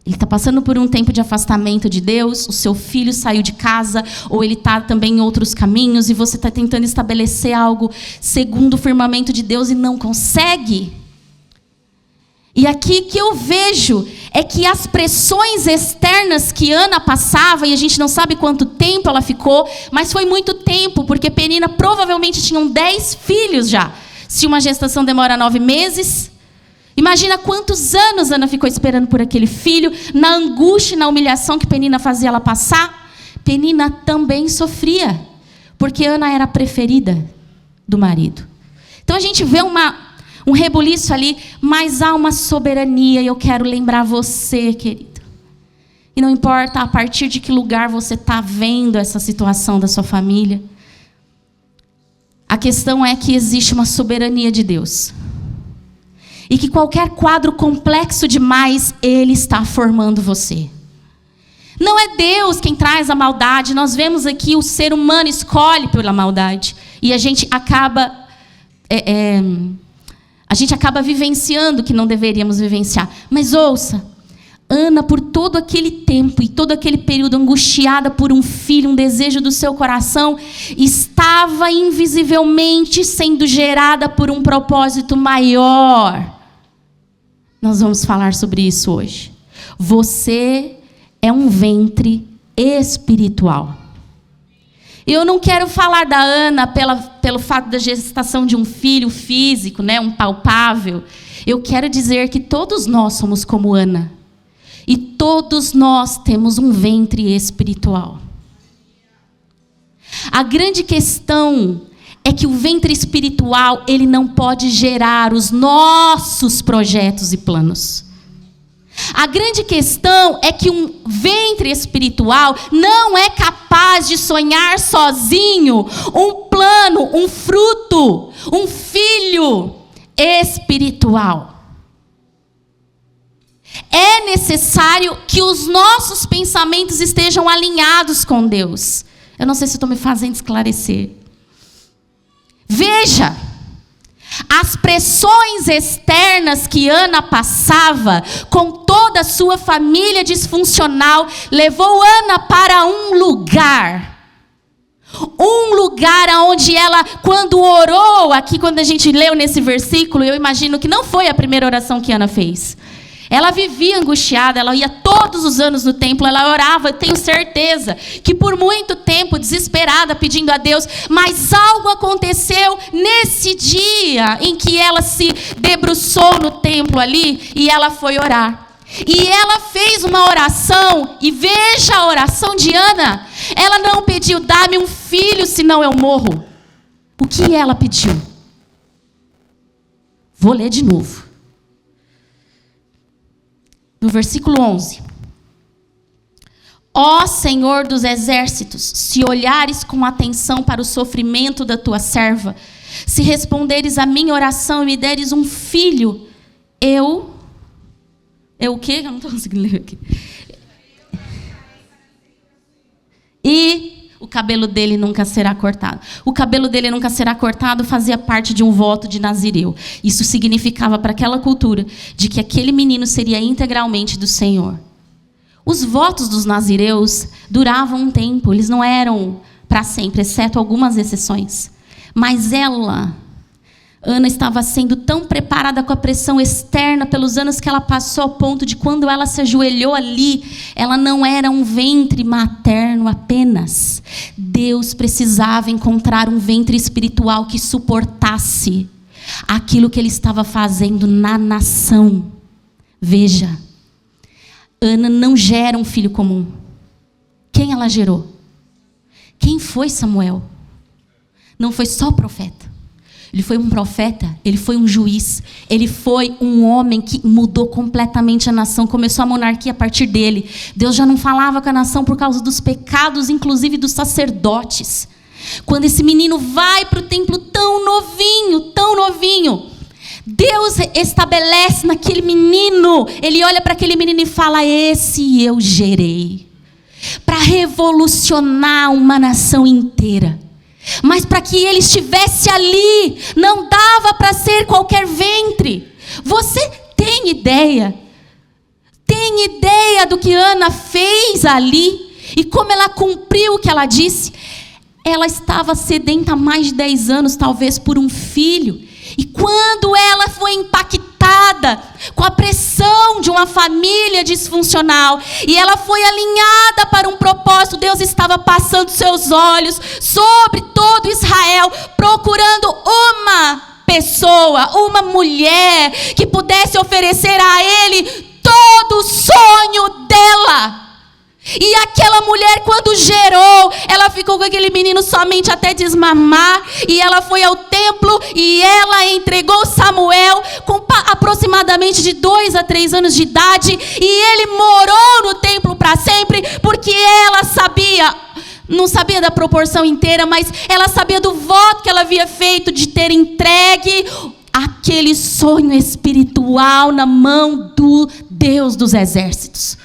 ele está passando por um tempo de afastamento de Deus, o seu filho saiu de casa, ou ele está também em outros caminhos, e você está tentando estabelecer algo segundo o firmamento de Deus e não consegue. E aqui que eu vejo é que as pressões externas que Ana passava, e a gente não sabe quanto tempo ela ficou, mas foi muito tempo, porque Penina provavelmente tinha 10 filhos já. Se uma gestação demora 9 meses... Imagina quantos anos Ana ficou esperando por aquele filho, na angústia e na humilhação que Penina fazia ela passar. Penina também sofria, porque Ana era a preferida do marido. Então a gente vê um rebuliço ali, mas há uma soberania, e eu quero lembrar você, querido. E não importa a partir de que lugar você está vendo essa situação da sua família, a questão é que existe uma soberania de Deus. E que qualquer quadro complexo demais, Ele está formando você. Não é Deus quem traz a maldade. Nós vemos aqui o ser humano escolhe pela maldade. E a gente acaba vivenciando o que não deveríamos vivenciar. Mas ouça, Ana, por todo aquele tempo e todo aquele período angustiada por um filho, um desejo do seu coração, estava invisivelmente sendo gerada por um propósito maior. Nós vamos falar sobre isso hoje. Você é um ventre espiritual. Eu não quero falar da Ana pelo fato da gestação de um filho físico, né, um palpável. Eu quero dizer que todos nós somos como Ana. E todos nós temos um ventre espiritual. A grande questão é que o ventre espiritual, ele não pode gerar os nossos projetos e planos. A grande questão é que um ventre espiritual não é capaz de sonhar sozinho um plano, um fruto, um filho espiritual. É necessário que os nossos pensamentos estejam alinhados com Deus. Eu não sei se estou me fazendo esclarecer. Veja, as pressões externas que Ana passava com toda a sua família disfuncional levou Ana para um lugar onde ela, quando orou, aqui quando a gente leu nesse versículo, eu imagino que não foi a primeira oração que Ana fez. Ela vivia angustiada, ela ia todos os anos no templo, ela orava, tenho certeza que por muito tempo, desesperada, pedindo a Deus, mas algo aconteceu nesse dia em que ela se debruçou no templo ali e ela foi orar. E ela fez uma oração, e veja a oração de Ana. Ela não pediu, dá-me um filho, senão eu morro. O que ela pediu? Vou ler de novo. No versículo 11. Ó Senhor dos exércitos, se olhares com atenção para o sofrimento da tua serva, se responderes à minha oração e me deres um filho, eu o quê? Eu não estou conseguindo ler aqui. E o cabelo dele nunca será cortado. O cabelo dele nunca será cortado fazia parte de um voto de Nazireu. Isso significava para aquela cultura de que aquele menino seria integralmente do Senhor. Os votos dos nazireus duravam um tempo, eles não eram para sempre, exceto algumas exceções. Mas Ana estava sendo tão preparada com a pressão externa pelos anos que ela passou ao ponto de quando ela se ajoelhou ali, ela não era um ventre materno apenas. Deus precisava encontrar um ventre espiritual que suportasse aquilo que ele estava fazendo na nação. Veja, Ana não gera um filho comum. Quem ela gerou? Quem foi Samuel? Não foi só profeta. Ele foi um profeta, ele foi um juiz, ele foi um homem que mudou completamente a nação, começou a monarquia a partir dele. Deus já não falava com a nação por causa dos pecados, inclusive dos sacerdotes. Quando esse menino vai para o templo tão novinho, Deus estabelece naquele menino, ele olha para aquele menino e fala, esse eu gerei, para revolucionar uma nação inteira. Mas para que ele estivesse ali, não dava para ser qualquer ventre. Você tem ideia? Tem ideia do que Ana fez ali? E como ela cumpriu o que ela disse? Ela estava sedenta há mais de 10 anos, talvez, por um filho. E quando ela foi impactada com a pressão de uma família disfuncional, e ela foi alinhada para um propósito, Deus estava passando seus olhos sobre todo Israel, procurando uma pessoa, uma mulher, que pudesse oferecer a ele todo o sonho dela. E aquela mulher, quando gerou, ela ficou com aquele menino somente até desmamar. E ela foi ao templo e ela entregou Samuel com aproximadamente de 2 a 3 anos de idade. E ele morou no templo para sempre, porque ela sabia, não sabia da proporção inteira, mas ela sabia do voto que ela havia feito de ter entregue aquele sonho espiritual na mão do Deus dos exércitos.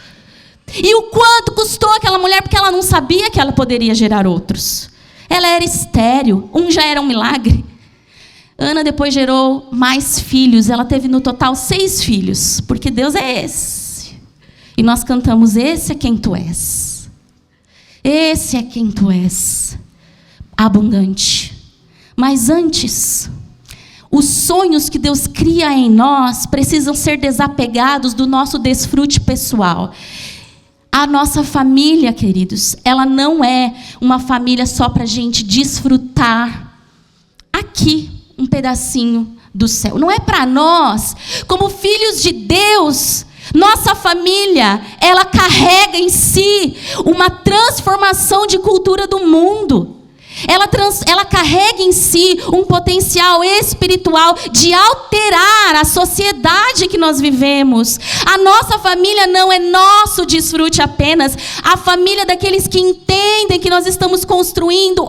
E o quanto custou aquela mulher, porque ela não sabia que ela poderia gerar outros. Ela era estéril, já era um milagre. Ana depois gerou mais filhos, ela teve no total 6 filhos, porque Deus é esse. E nós cantamos, esse é quem tu és. Esse é quem tu és, abundante. Mas antes, os sonhos que Deus cria em nós precisam ser desapegados do nosso desfrute pessoal. A nossa família, queridos, ela não é uma família só para a gente desfrutar aqui um pedacinho do céu. Não é para nós, como filhos de Deus. Nossa família, ela carrega em si uma transformação de cultura do mundo. Ela carrega em si um potencial espiritual de alterar a sociedade que nós vivemos. A nossa família não é nosso desfrute apenas. A família daqueles que entendem que nós estamos construindo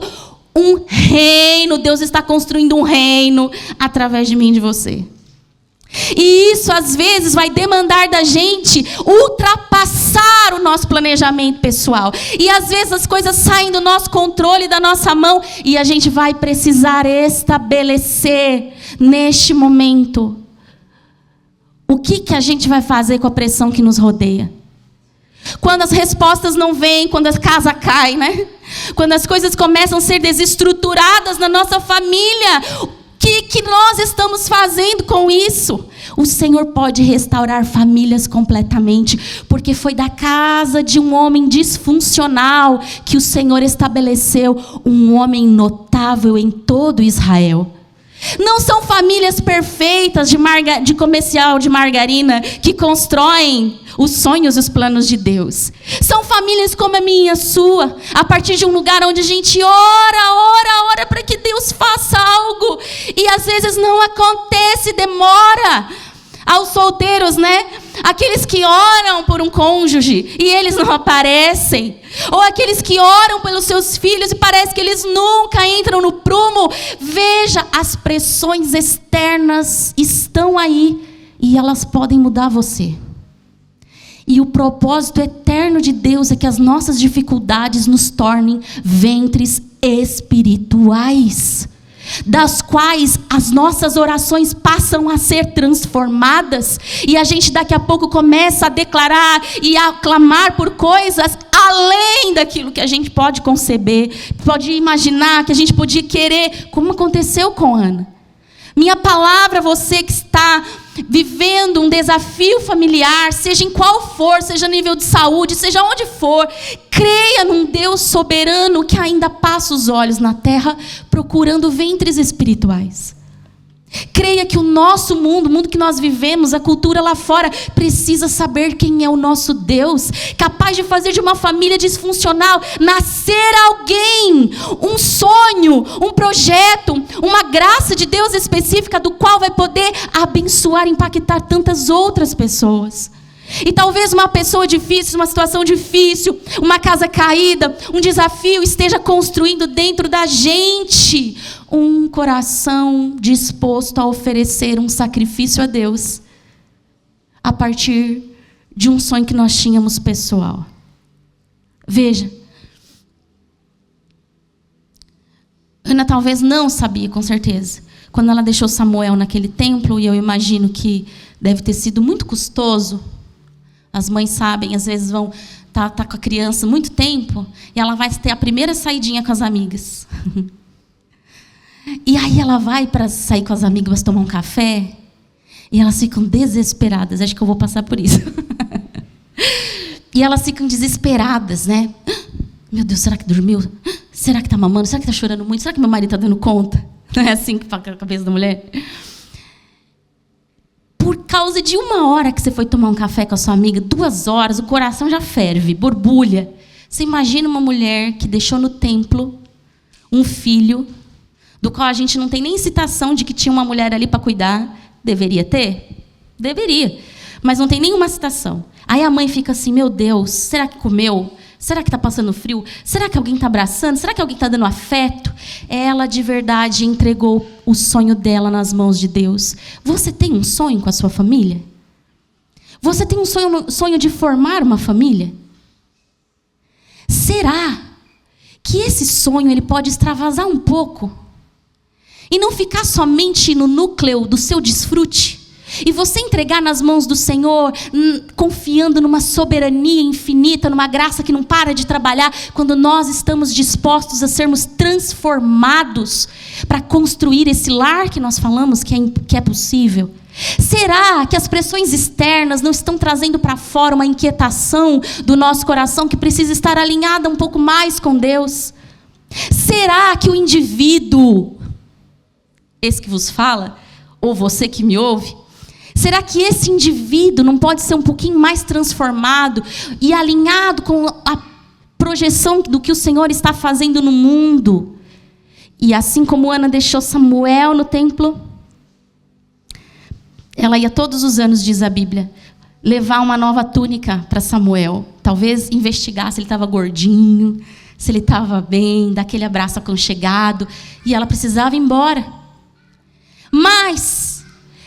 um reino. Deus está construindo um reino através de mim e de você. E isso às vezes vai demandar da gente ultrapassar o nosso planejamento pessoal. E às vezes as coisas saem do nosso controle, da nossa mão, e a gente vai precisar estabelecer neste momento o que a gente vai fazer com a pressão que nos rodeia. Quando as respostas não vêm, quando a casa cai, né? Quando as coisas começam a ser desestruturadas na nossa família, o que nós estamos fazendo com isso? O Senhor pode restaurar famílias completamente, porque foi da casa de um homem disfuncional que o Senhor estabeleceu um homem notável em todo Israel. Não são famílias perfeitas de comercial de margarina que constroem os sonhos e os planos de Deus. São famílias como a minha e a sua, a partir de um lugar onde a gente ora para que Deus faça algo. E às vezes não acontece, demora. Aos solteiros, né? Aqueles que oram por um cônjuge e eles não aparecem. Ou aqueles que oram pelos seus filhos e parece que eles nunca entram no prumo. Veja, as pressões externas estão aí e elas podem mudar você. E o propósito eterno de Deus é que as nossas dificuldades nos tornem ventres espirituais, das quais as nossas orações passam a ser transformadas, e a gente daqui a pouco começa a declarar e a clamar por coisas além daquilo que a gente pode conceber, pode imaginar, que a gente podia querer, como aconteceu com Ana. Minha palavra, você que está vivendo um desafio familiar, seja em qual for, seja a nível de saúde, seja onde for, creia num Deus soberano que ainda passa os olhos na terra procurando ventres espirituais. Creia que o nosso mundo, o mundo que nós vivemos, a cultura lá fora, precisa saber quem é o nosso Deus, capaz de fazer de uma família disfuncional nascer alguém, um sonho, um projeto, uma graça de Deus específica do qual vai poder abençoar, impactar tantas outras pessoas. E talvez uma pessoa difícil, uma situação difícil, uma casa caída, um desafio esteja construindo dentro da gente um coração disposto a oferecer um sacrifício a Deus a partir de um sonho que nós tínhamos pessoal. Veja, Ana talvez não sabia com certeza. Quando ela deixou Samuel naquele templo, e eu imagino que deve ter sido muito custoso. As mães sabem, às vezes vão tá com a criança muito tempo e ela vai ter a primeira saidinha com as amigas. E aí ela vai para sair com as amigas, tomar um café, e elas ficam desesperadas. Acho que eu vou passar por isso. E elas ficam desesperadas, né? Meu Deus, será que dormiu? Será que está mamando? Será que está chorando muito? Será que meu marido está dando conta? Não é assim que fala a cabeça da mulher? Por causa de 1 hora que você foi tomar um café com a sua amiga, 2 horas, o coração já ferve, borbulha. Você imagina uma mulher que deixou no templo um filho, do qual a gente não tem nem citação de que tinha uma mulher ali para cuidar. Deveria ter? Deveria. Mas não tem nenhuma citação. Aí a mãe fica assim, meu Deus, será que comeu? Será que está passando frio? Será que alguém está abraçando? Será que alguém está dando afeto? Ela de verdade entregou o sonho dela nas mãos de Deus. Você tem um sonho com a sua família? Você tem um sonho de formar uma família? Será que esse sonho ele pode extravasar um pouco? E não ficar somente no núcleo do seu desfrute? E você entregar nas mãos do Senhor, confiando numa soberania infinita, numa graça que não para de trabalhar, quando nós estamos dispostos a sermos transformados para construir esse lar que nós falamos que é possível. Será que as pressões externas não estão trazendo para fora uma inquietação do nosso coração que precisa estar alinhada um pouco mais com Deus? Será que o indivíduo, esse que vos fala, ou você que me ouve, será que esse indivíduo não pode ser um pouquinho mais transformado e alinhado com a projeção do que o Senhor está fazendo no mundo? E assim como Ana deixou Samuel no templo, ela ia todos os anos, diz a Bíblia, levar uma nova túnica para Samuel. Talvez investigar se ele estava gordinho, se ele estava bem, dar aquele abraço aconchegado. E ela precisava ir embora. Mas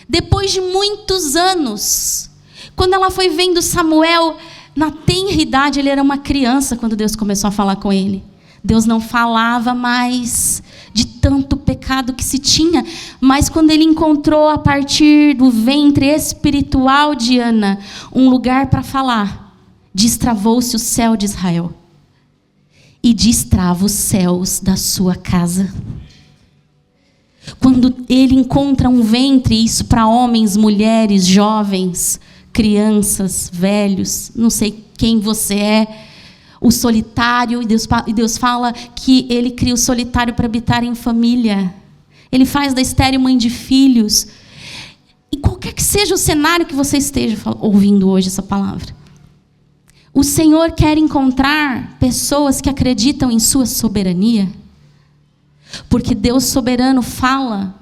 Depois de muitos anos, quando ela foi vendo Samuel, na tenra idade, ele era uma criança quando Deus começou a falar com ele. Deus não falava mais de tanto pecado que se tinha, mas quando ele encontrou a partir do ventre espiritual de Ana um lugar para falar, destravou-se o céu de Israel e destrava os céus da sua casa. Quando ele encontra um ventre, isso para homens, mulheres, jovens, crianças, velhos, não sei quem você é, o solitário, e Deus fala que ele cria o solitário para habitar em família. Ele faz da estéril mãe de filhos. E qualquer que seja o cenário que você esteja ouvindo hoje essa palavra, o Senhor quer encontrar pessoas que acreditam em sua soberania. Porque Deus soberano fala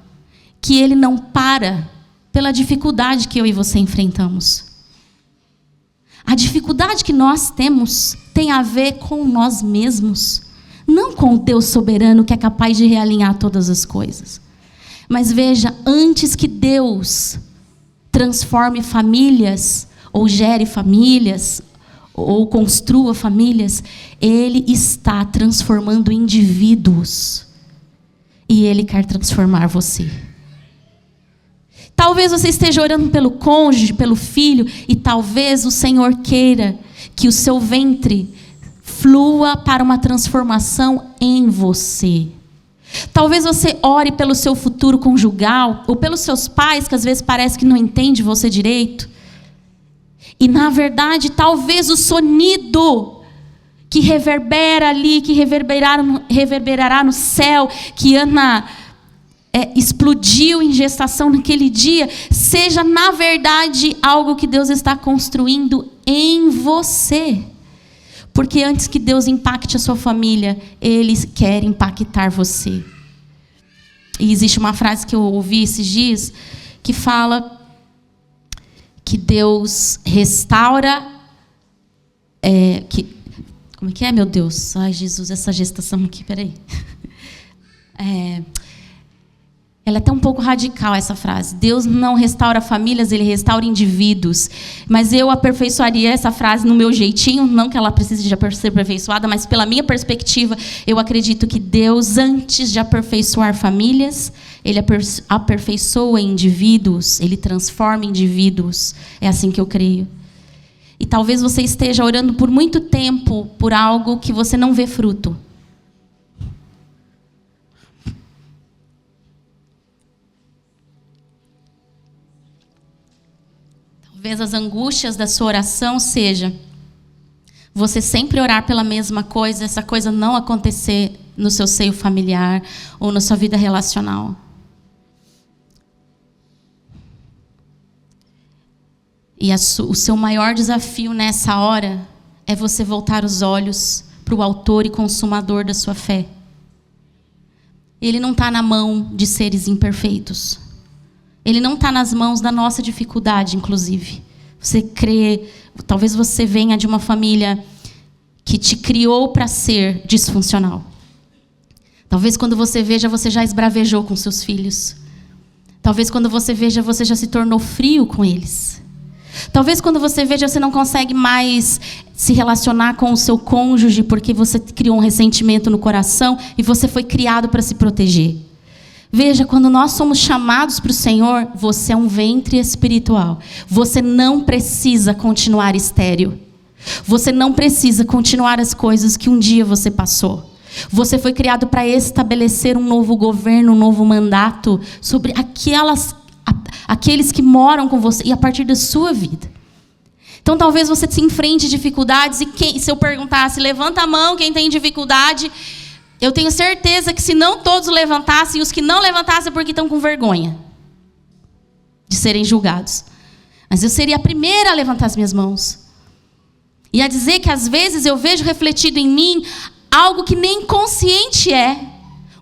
que Ele não para pela dificuldade que eu e você enfrentamos. A dificuldade que nós temos tem a ver com nós mesmos, não com o Deus soberano que é capaz de realinhar todas as coisas. Mas veja, antes que Deus transforme famílias, ou gere famílias, ou construa famílias, Ele está transformando indivíduos. E Ele quer transformar você. Talvez você esteja orando pelo cônjuge, pelo filho, e talvez o Senhor queira que o seu ventre flua para uma transformação em você. Talvez você ore pelo seu futuro conjugal, ou pelos seus pais, que às vezes parece que não entende você direito. E na verdade, talvez o sonido que reverbera ali, que reverberará no céu, que Ana explodiu em gestação naquele dia, seja na verdade algo que Deus está construindo em você. Porque antes que Deus impacte a sua família, Ele quer impactar você. E existe uma frase que eu ouvi esses dias, que fala que Deus restaura... como que é, meu Deus? Ai, Jesus, essa gestação aqui, peraí. Ela é até um pouco radical, essa frase. Deus não restaura famílias, Ele restaura indivíduos. Mas eu aperfeiçoaria essa frase no meu jeitinho, não que ela precise de ser aperfeiçoada, mas pela minha perspectiva, eu acredito que Deus, antes de aperfeiçoar famílias, Ele aperfeiçoa indivíduos, Ele transforma indivíduos. É assim que eu creio. E talvez você esteja orando por muito tempo por algo que você não vê fruto. Talvez as angústias da sua oração seja você sempre orar pela mesma coisa, essa coisa não acontecer no seu seio familiar ou na sua vida relacional. E o seu maior desafio nessa hora é você voltar os olhos para o autor e consumador da sua fé. Ele não está na mão de seres imperfeitos. Ele não está nas mãos da nossa dificuldade, inclusive. Você crê, talvez você venha de uma família que te criou para ser disfuncional. Talvez quando você veja, você já esbravejou com seus filhos. Talvez quando você veja, você já se tornou frio com eles. Talvez quando você veja, você não consegue mais se relacionar com o seu cônjuge porque você criou um ressentimento no coração e você foi criado para se proteger. Veja, quando nós somos chamados para o Senhor, você é um ventre espiritual. Você não precisa continuar estéril. Você não precisa continuar as coisas que um dia você passou. Você foi criado para estabelecer um novo governo, um novo mandato sobre aqueles que moram com você e a partir da sua vida. Então, talvez você se enfrente dificuldades e se eu perguntasse, levanta a mão quem tem dificuldade, eu tenho certeza que se não todos levantassem, os que não levantassem é porque estão com vergonha de serem julgados. Mas eu seria a primeira a levantar as minhas mãos. E a dizer que às vezes eu vejo refletido em mim algo que nem consciente é.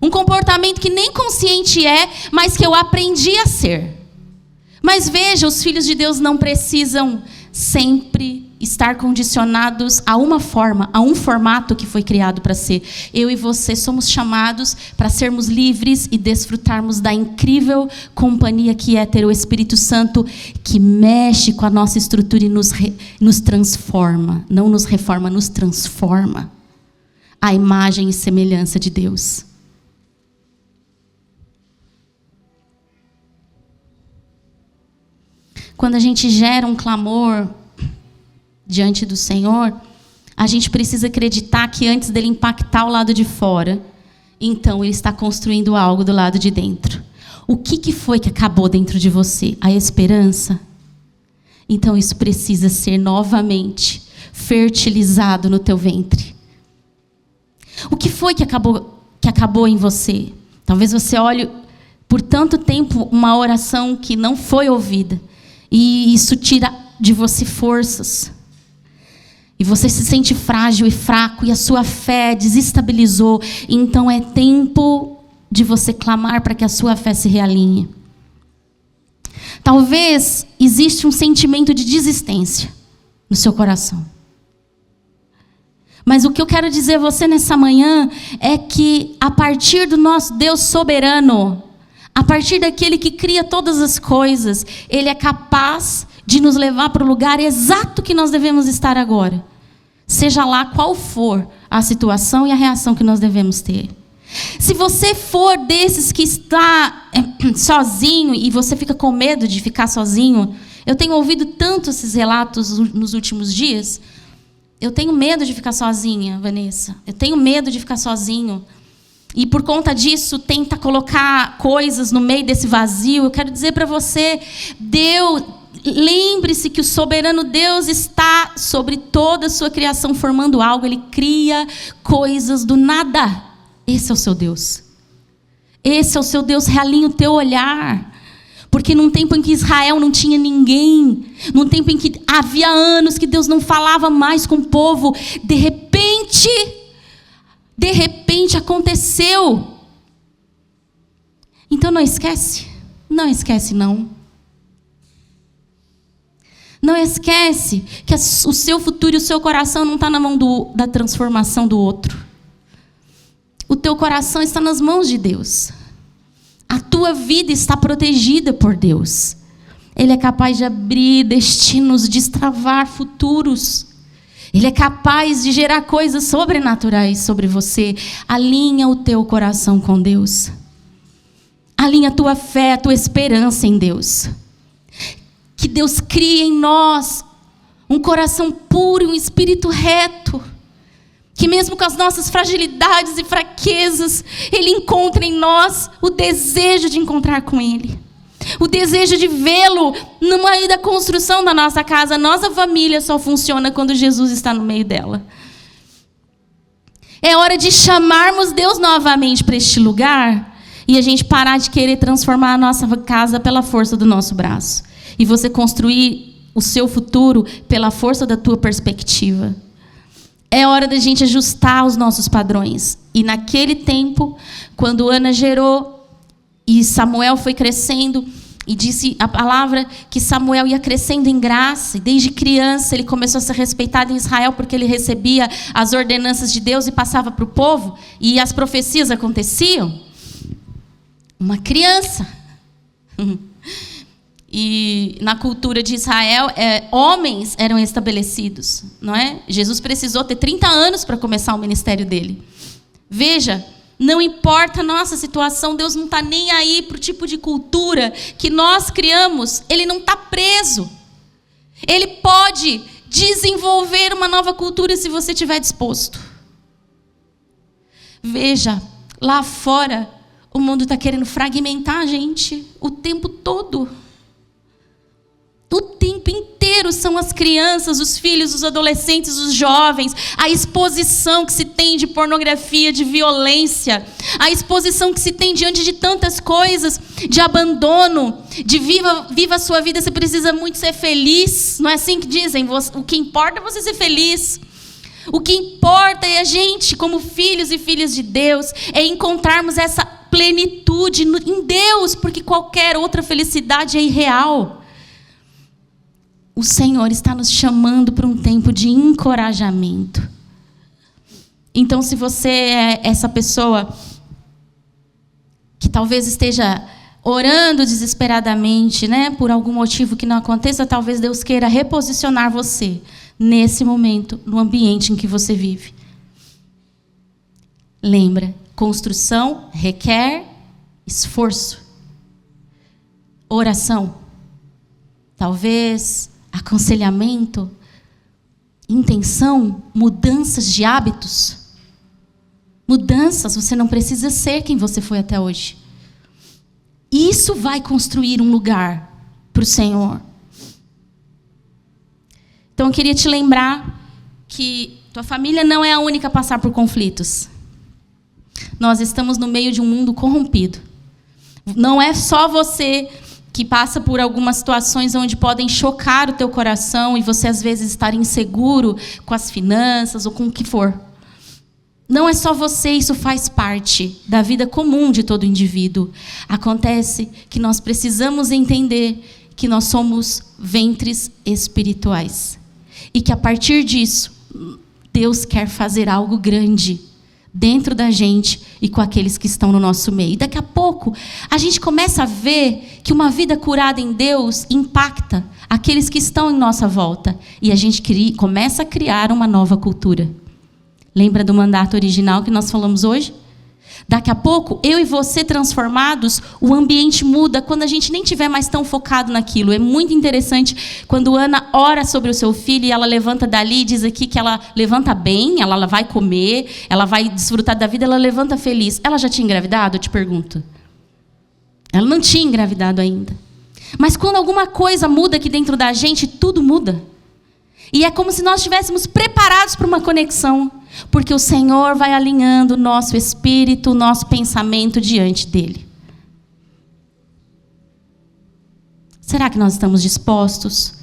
Um comportamento que nem consciente é, mas que eu aprendi a ser. Mas veja, os filhos de Deus não precisam sempre estar condicionados a uma forma, a um formato que foi criado para ser. Eu e você somos chamados para sermos livres e desfrutarmos da incrível companhia que é ter o Espírito Santo, que mexe com a nossa estrutura e nos transforma. Não nos reforma, nos transforma à imagem e semelhança de Deus. Quando a gente gera um clamor diante do Senhor, a gente precisa acreditar que antes dele impactar o lado de fora, então ele está construindo algo do lado de dentro. O que foi que acabou dentro de você? A esperança? Então isso precisa ser novamente fertilizado no teu ventre. O que foi que acabou em você? Talvez você olhe por tanto tempo uma oração que não foi ouvida, e isso tira de você forças. E você se sente frágil e fraco, e a sua fé desestabilizou. Então é tempo de você clamar para que a sua fé se realinhe. Talvez exista um sentimento de desistência no seu coração. Mas o que eu quero dizer a você nessa manhã é que a partir do nosso Deus soberano, a partir daquele que cria todas as coisas, Ele é capaz de nos levar para o lugar exato que nós devemos estar agora. Seja lá qual for a situação e a reação que nós devemos ter. Se você for desses que está sozinho e você fica com medo de ficar sozinho, eu tenho ouvido tanto esses relatos nos últimos dias. Eu tenho medo de ficar sozinha, Vanessa. Eu tenho medo de ficar sozinho. E por conta disso, tenta colocar coisas no meio desse vazio. Eu quero dizer para você, lembre-se que o soberano Deus está sobre toda a sua criação, formando algo. Ele cria coisas do nada. Esse é o seu Deus. Esse é o seu Deus. Realinhe o teu olhar. Porque num tempo em que Israel não tinha ninguém, num tempo em que havia anos que Deus não falava mais com o povo, de repente aconteceu. Então não esquece. Não esquece, não. Não esquece que o seu futuro e o seu coração não está na mão da transformação do outro. O teu coração está nas mãos de Deus. A tua vida está protegida por Deus. Ele é capaz de abrir destinos, destravar futuros. Ele é capaz de gerar coisas sobrenaturais sobre você. Alinha o teu coração com Deus. Alinha a tua fé, a tua esperança em Deus. Que Deus crie em nós um coração puro e um espírito reto. Que mesmo com as nossas fragilidades e fraquezas, Ele encontre em nós o desejo de encontrar com Ele. O desejo de vê-lo no meio da construção da nossa casa. A nossa família só funciona quando Jesus está no meio dela. É hora de chamarmos Deus novamente para este lugar e a gente parar de querer transformar a nossa casa pela força do nosso braço. E você construir o seu futuro pela força da tua perspectiva. É hora da gente ajustar os nossos padrões. E naquele tempo, quando Ana gerou e Samuel foi crescendo, e disse a palavra que Samuel ia crescendo em graça, e desde criança ele começou a ser respeitado em Israel, porque ele recebia as ordenanças de Deus e passava para o povo, e as profecias aconteciam. Uma criança. E na cultura de Israel, homens eram estabelecidos, não é? Jesus precisou ter 30 anos para começar o ministério dele. Veja, não importa a nossa situação, Deus não está nem aí para o tipo de cultura que nós criamos. Ele não está preso. Ele pode desenvolver uma nova cultura se você estiver disposto. Veja, lá fora, o mundo está querendo fragmentar a gente o tempo todo. O tempo inteiro são as crianças, os filhos, os adolescentes, os jovens, a exposição que se tem de pornografia, de violência, a exposição que se tem diante de tantas coisas, de abandono, de viva a sua vida, você precisa muito ser feliz, não é assim que dizem? O que importa é você ser feliz. O que importa é a gente, como filhos e filhas de Deus, é encontrarmos essa plenitude em Deus, porque qualquer outra felicidade é irreal. o Senhor está nos chamando para um tempo de encorajamento. Então, se você é essa pessoa que talvez esteja orando desesperadamente, né, por algum motivo que não aconteça, talvez Deus queira reposicionar você nesse momento, no ambiente em que você vive. Lembra, construção requer esforço. Oração, talvez aconselhamento, intenção, mudanças de hábitos. Mudanças, você não precisa ser quem você foi até hoje. Isso vai construir um lugar para o Senhor. Então eu queria te lembrar que tua família não é a única a passar por conflitos. Nós estamos no meio de um mundo corrompido. Não é só você que passa por algumas situações onde podem chocar o teu coração e você às vezes estar inseguro com as finanças ou com o que for. Não é só você, isso faz parte da vida comum de todo indivíduo. Acontece que nós precisamos entender que nós somos ventres espirituais. E que a partir disso, Deus quer fazer algo grande dentro da gente e com aqueles que estão no nosso meio. E daqui a pouco, a gente começa a ver que uma vida curada em Deus impacta aqueles que estão em nossa volta. E a gente começa a criar uma nova cultura. Lembra do mandato original que nós falamos hoje? Daqui a pouco, eu e você transformados, o ambiente muda quando a gente nem estiver mais tão focado naquilo. É muito interessante quando Ana ora sobre o seu filho e ela levanta dali e diz aqui que ela levanta bem, ela vai comer, ela vai desfrutar da vida, ela levanta feliz. Ela já tinha engravidado? Eu te pergunto. Ela não tinha engravidado ainda. Mas quando alguma coisa muda aqui dentro da gente, tudo muda. E é como se nós estivéssemos preparados para uma conexão, porque o Senhor vai alinhando o nosso espírito, o nosso pensamento diante dele. Será que nós estamos dispostos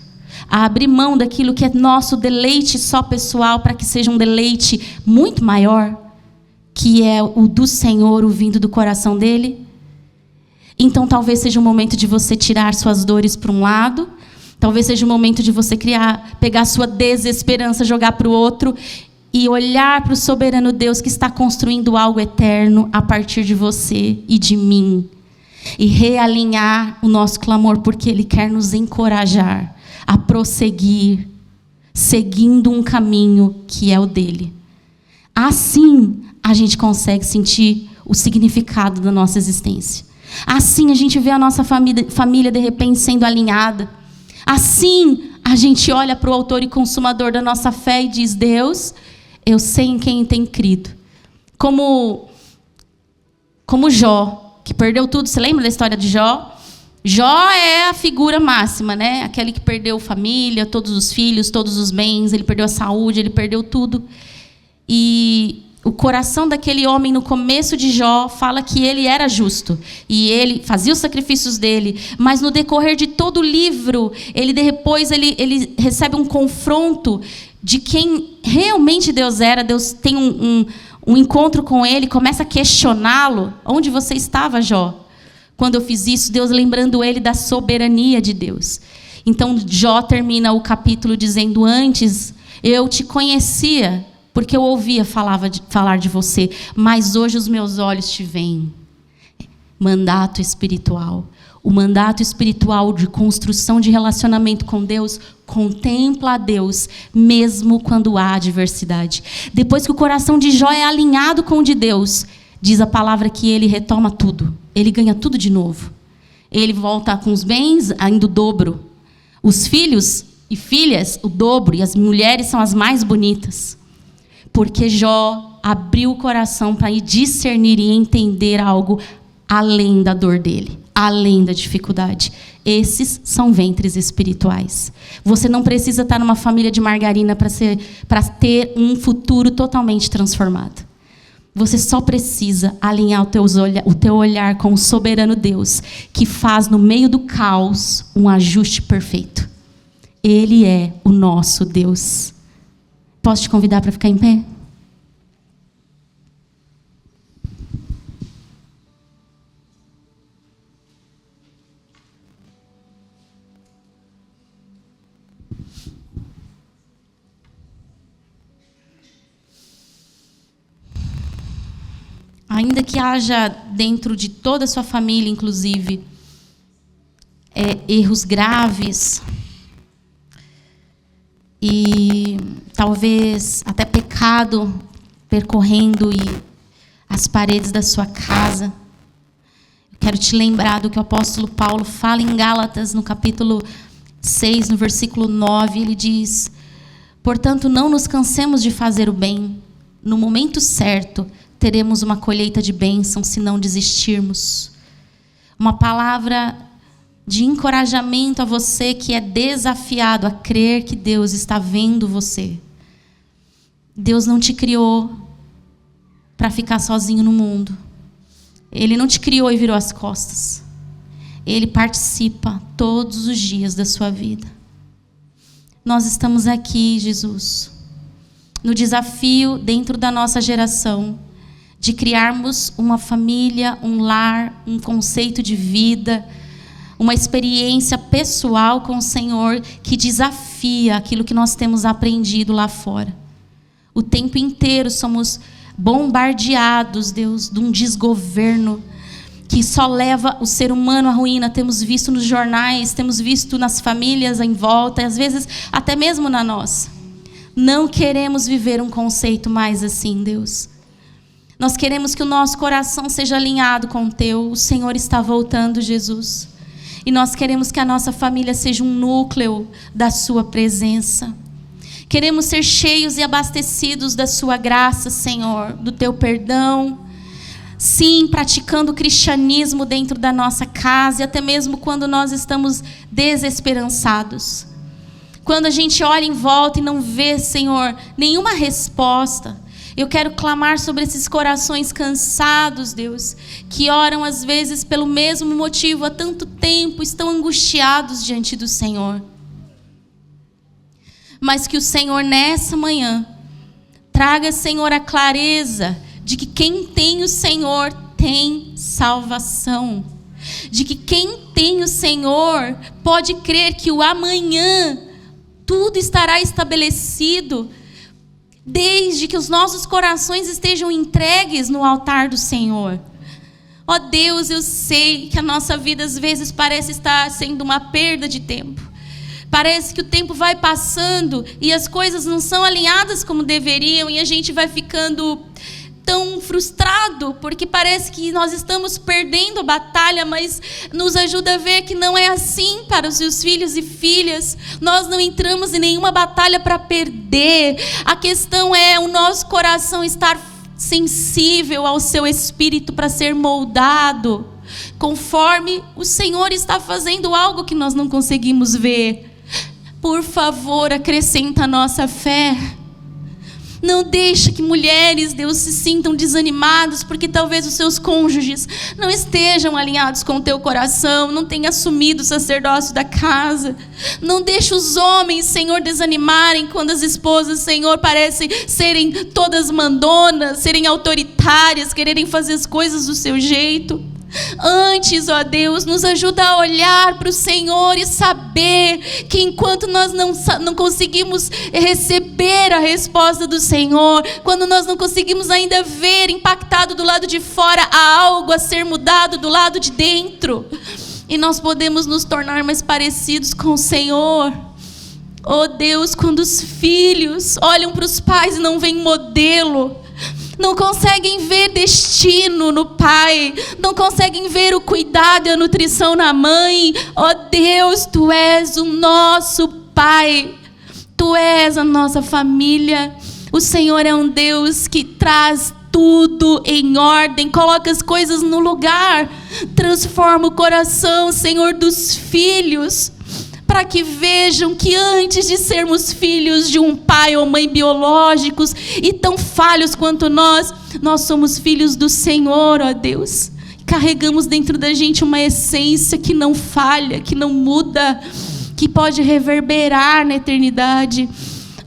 a abrir mão daquilo que é nosso deleite só pessoal para que seja um deleite muito maior, que é o do Senhor, o vindo do coração dele? Então talvez seja o momento de você tirar suas dores para um lado. Talvez seja o momento de você pegar sua desesperança, jogar para o outro e olhar para o soberano Deus que está construindo algo eterno a partir de você e de mim. E realinhar o nosso clamor, porque Ele quer nos encorajar a prosseguir, seguindo um caminho que é o dele. Assim, a gente consegue sentir o significado da nossa existência. Assim, a gente vê a nossa família de repente sendo alinhada. Assim, a gente olha para o autor e consumador da nossa fé e diz: Deus, eu sei em quem tem crido. Como Jó, que perdeu tudo. Você lembra da história de Jó? Jó é a figura máxima, né? Aquele que perdeu família, todos os filhos, todos os bens, ele perdeu a saúde, ele perdeu tudo. E o coração daquele homem no começo de Jó fala que ele era justo. E ele fazia os sacrifícios dele. Mas no decorrer de todo o livro, ele recebe um confronto de quem realmente Deus era. Deus tem um encontro com ele, começa a questioná-lo. Onde você estava, Jó? Quando eu fiz isso, Deus lembrando ele da soberania de Deus. Então Jó termina o capítulo dizendo: antes eu te conhecia, porque eu ouvia falar de você, mas hoje os meus olhos te veem. Mandato espiritual. O mandato espiritual de construção de relacionamento com Deus contempla a Deus, mesmo quando há adversidade. Depois que o coração de Jó é alinhado com o de Deus, diz a palavra que ele retoma tudo. Ele ganha tudo de novo. Ele volta com os bens ainda o dobro. Os filhos e filhas, o dobro. E as mulheres são as mais bonitas. Porque Jó abriu o coração para discernir e entender algo além da dor dele, além da dificuldade. Esses são ventres espirituais. Você não precisa estar numa família de margarina para ter um futuro totalmente transformado. Você só precisa alinhar o teu olhar com o soberano Deus, que faz no meio do caos um ajuste perfeito. Ele é o nosso Deus. Posso te convidar para ficar em pé? ainda que haja dentro de toda a sua família, inclusive, erros graves e talvez até pecado percorrendo as paredes da sua casa, eu quero te lembrar do que o apóstolo Paulo fala em Gálatas, no capítulo 6, no versículo 9, ele diz: portanto, não nos cansemos de fazer o bem. No momento certo, teremos uma colheita de bênção se não desistirmos. Uma palavra de encorajamento a você que é desafiado a crer que Deus está vendo você. Deus não te criou para ficar sozinho no mundo. Ele não te criou e virou as costas. Ele participa todos os dias da sua vida. Nós estamos aqui, Jesus, no desafio dentro da nossa geração de criarmos uma família, um lar, um conceito de vida, uma experiência pessoal com o Senhor que desafia aquilo que nós temos aprendido lá fora. O tempo inteiro somos bombardeados, Deus, de um desgoverno que só leva o ser humano à ruína. Temos visto nos jornais, temos visto nas famílias em volta, às vezes até mesmo na nossa. Não queremos viver um conceito mais assim, Deus. Nós queremos que o nosso coração seja alinhado com o teu. O Senhor está voltando, Jesus. E nós queremos que a nossa família seja um núcleo da sua presença. Queremos ser cheios e abastecidos da sua graça, Senhor, do teu perdão. Sim, praticando o cristianismo dentro da nossa casa, e até mesmo quando nós estamos desesperançados. Quando a gente olha em volta e não vê, Senhor, nenhuma resposta. Eu quero clamar sobre esses corações cansados, Deus, que oram às vezes pelo mesmo motivo há tanto tempo, estão angustiados diante do Senhor. Mas que o Senhor nessa manhã traga, Senhor, a clareza de que quem tem o Senhor tem salvação. De que quem tem o Senhor pode crer que o amanhã tudo estará estabelecido, desde que os nossos corações estejam entregues no altar do Senhor. Ó Deus, eu sei que a nossa vida às vezes parece estar sendo uma perda de tempo. Parece que o tempo vai passando e as coisas não são alinhadas como deveriam, e a gente vai ficando tão frustrado, porque parece que nós estamos perdendo a batalha, mas nos ajuda a ver que não é assim para os seus filhos e filhas. Nós não entramos em nenhuma batalha para perder. A questão é o nosso coração estar sensível ao seu espírito para ser moldado, conforme o Senhor está fazendo algo que nós não conseguimos ver. Por favor, acrescenta a nossa fé. Não deixa que mulheres, Deus, se sintam desanimadas porque talvez os seus cônjuges não estejam alinhados com o teu coração, não tenham assumido o sacerdócio da casa. Não deixa os homens, Senhor, desanimarem quando as esposas, Senhor, parecem serem todas mandonas, serem autoritárias, quererem fazer as coisas do seu jeito. Antes, ó Deus, nos ajuda a olhar para o Senhor e saber que enquanto nós não conseguimos receber a resposta do Senhor, quando nós não conseguimos ainda ver impactado do lado de fora, há algo a ser mudado do lado de dentro, e nós podemos nos tornar mais parecidos com o Senhor. Ó Deus, quando os filhos olham para os pais e não veem modelo, não conseguem ver destino no pai, não conseguem ver o cuidado e a nutrição na mãe. Ó Deus, Tu és o nosso Pai, Tu és a nossa família. O Senhor é um Deus que traz tudo em ordem, coloca as coisas no lugar, transforma o coração, Senhor, dos filhos, para que vejam que antes de sermos filhos de um pai ou mãe biológicos e tão falhos quanto nós somos filhos do Senhor, ó Deus. Carregamos dentro da gente uma essência que não falha, que não muda, que pode reverberar na eternidade.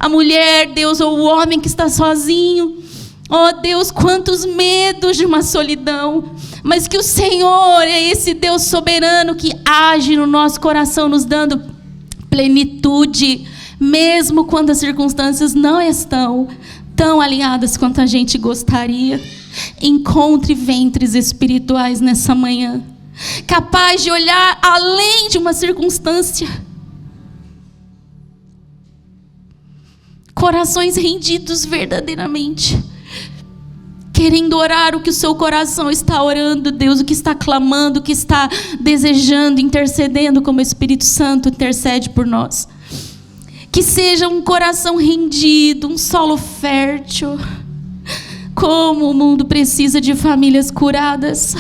A mulher, Deus, ou o homem que está sozinho, ó Deus, quantos medos de uma solidão, mas que o Senhor é esse Deus soberano que age no nosso coração, nos dando plenitude, mesmo quando as circunstâncias não estão tão alinhadas quanto a gente gostaria. Encontre ventres espirituais nessa manhã, capaz de olhar além de uma circunstância. Corações rendidos verdadeiramente, querendo orar o que o seu coração está orando, Deus, o que está clamando, o que está desejando, intercedendo, como o Espírito Santo intercede por nós. Que seja um coração rendido, um solo fértil. Como o mundo precisa de famílias curadas.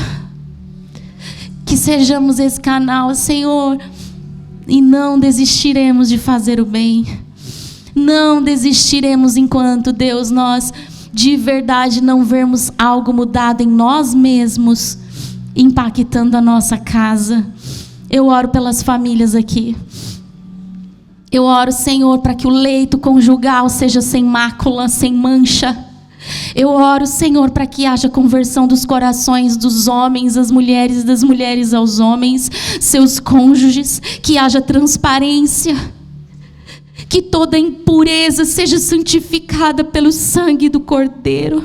Que sejamos esse canal, Senhor, e não desistiremos de fazer o bem. Não desistiremos enquanto, Deus, nós de verdade não vermos algo mudado em nós mesmos, impactando a nossa casa. Eu oro pelas famílias aqui. Eu oro, Senhor, para que o leito conjugal seja sem mácula, sem mancha. Eu oro, Senhor, para que haja conversão dos corações dos homens às mulheres, das mulheres aos homens, seus cônjuges, que haja transparência, que toda impureza seja santificada pelo sangue do Cordeiro,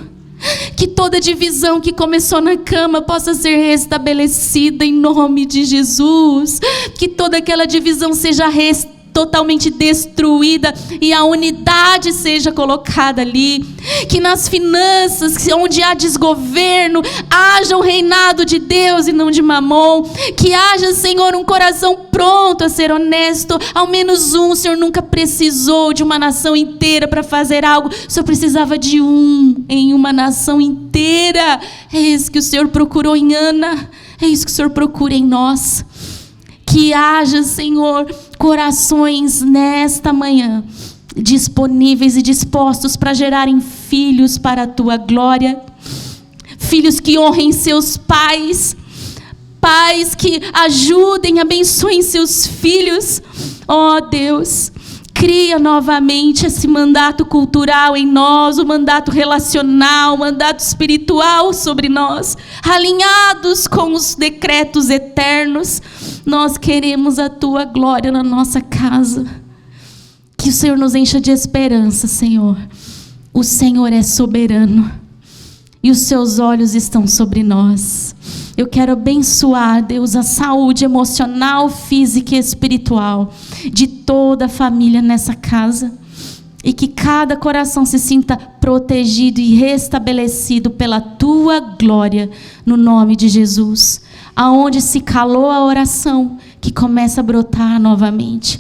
que toda divisão que começou na cama possa ser restabelecida em nome de Jesus, que toda aquela divisão seja totalmente destruída e a unidade seja colocada ali, que nas finanças, onde há desgoverno, haja o reinado de Deus e não de Mamon, que haja, Senhor, um coração pronto a ser honesto. Ao menos um. O Senhor nunca precisou de uma nação inteira para fazer algo, o Senhor precisava de um em uma nação inteira. É isso que o Senhor procurou em Ana, é isso que o Senhor procura em nós. Que haja, Senhor, corações nesta manhã disponíveis e dispostos para gerarem filhos para a Tua glória. Filhos que honrem seus pais. Pais que ajudem, abençoem seus filhos. Ó Deus, cria novamente esse mandato cultural em nós, o mandato relacional, o mandato espiritual sobre nós, alinhados com os decretos eternos. Nós queremos a Tua glória na nossa casa. Que o Senhor nos encha de esperança, Senhor. O Senhor é soberano e os Seus olhos estão sobre nós. Eu quero abençoar, Deus, a saúde emocional, física e espiritual de toda a família nessa casa. E que cada coração se sinta protegido e restabelecido pela Tua glória, no nome de Jesus. Aonde se calou a oração, que começa a brotar novamente.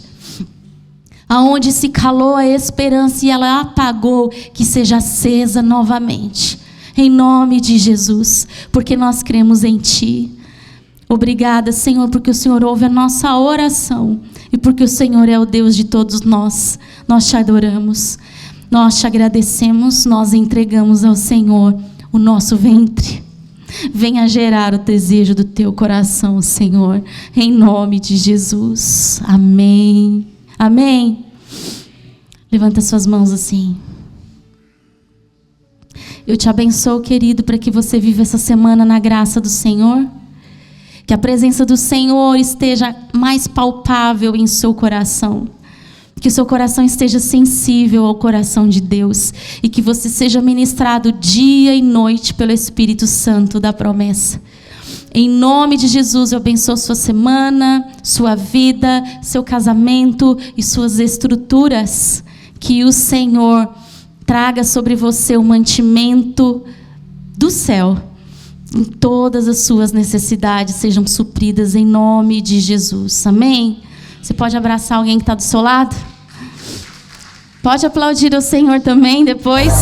Aonde se calou a esperança e ela apagou, que seja acesa novamente. Em nome de Jesus, porque nós cremos em Ti. Obrigada, Senhor, porque o Senhor ouve a nossa oração e porque o Senhor é o Deus de todos nós. Nós Te adoramos, nós Te agradecemos, nós entregamos ao Senhor o nosso ventre. Venha gerar o desejo do Teu coração, Senhor, em nome de Jesus. Amém. Amém. Levanta suas mãos assim. Eu te abençoo, querido, para que você viva essa semana na graça do Senhor. Que a presença do Senhor esteja mais palpável em seu coração. Que o seu coração esteja sensível ao coração de Deus. E que você seja ministrado dia e noite pelo Espírito Santo da promessa. Em nome de Jesus, eu abençoo sua semana, sua vida, seu casamento e suas estruturas. Que o Senhor traga sobre você o mantimento do céu. Em todas as suas necessidades sejam supridas em nome de Jesus. Amém? Você pode abraçar alguém que está do seu lado? Pode aplaudir o Senhor também depois.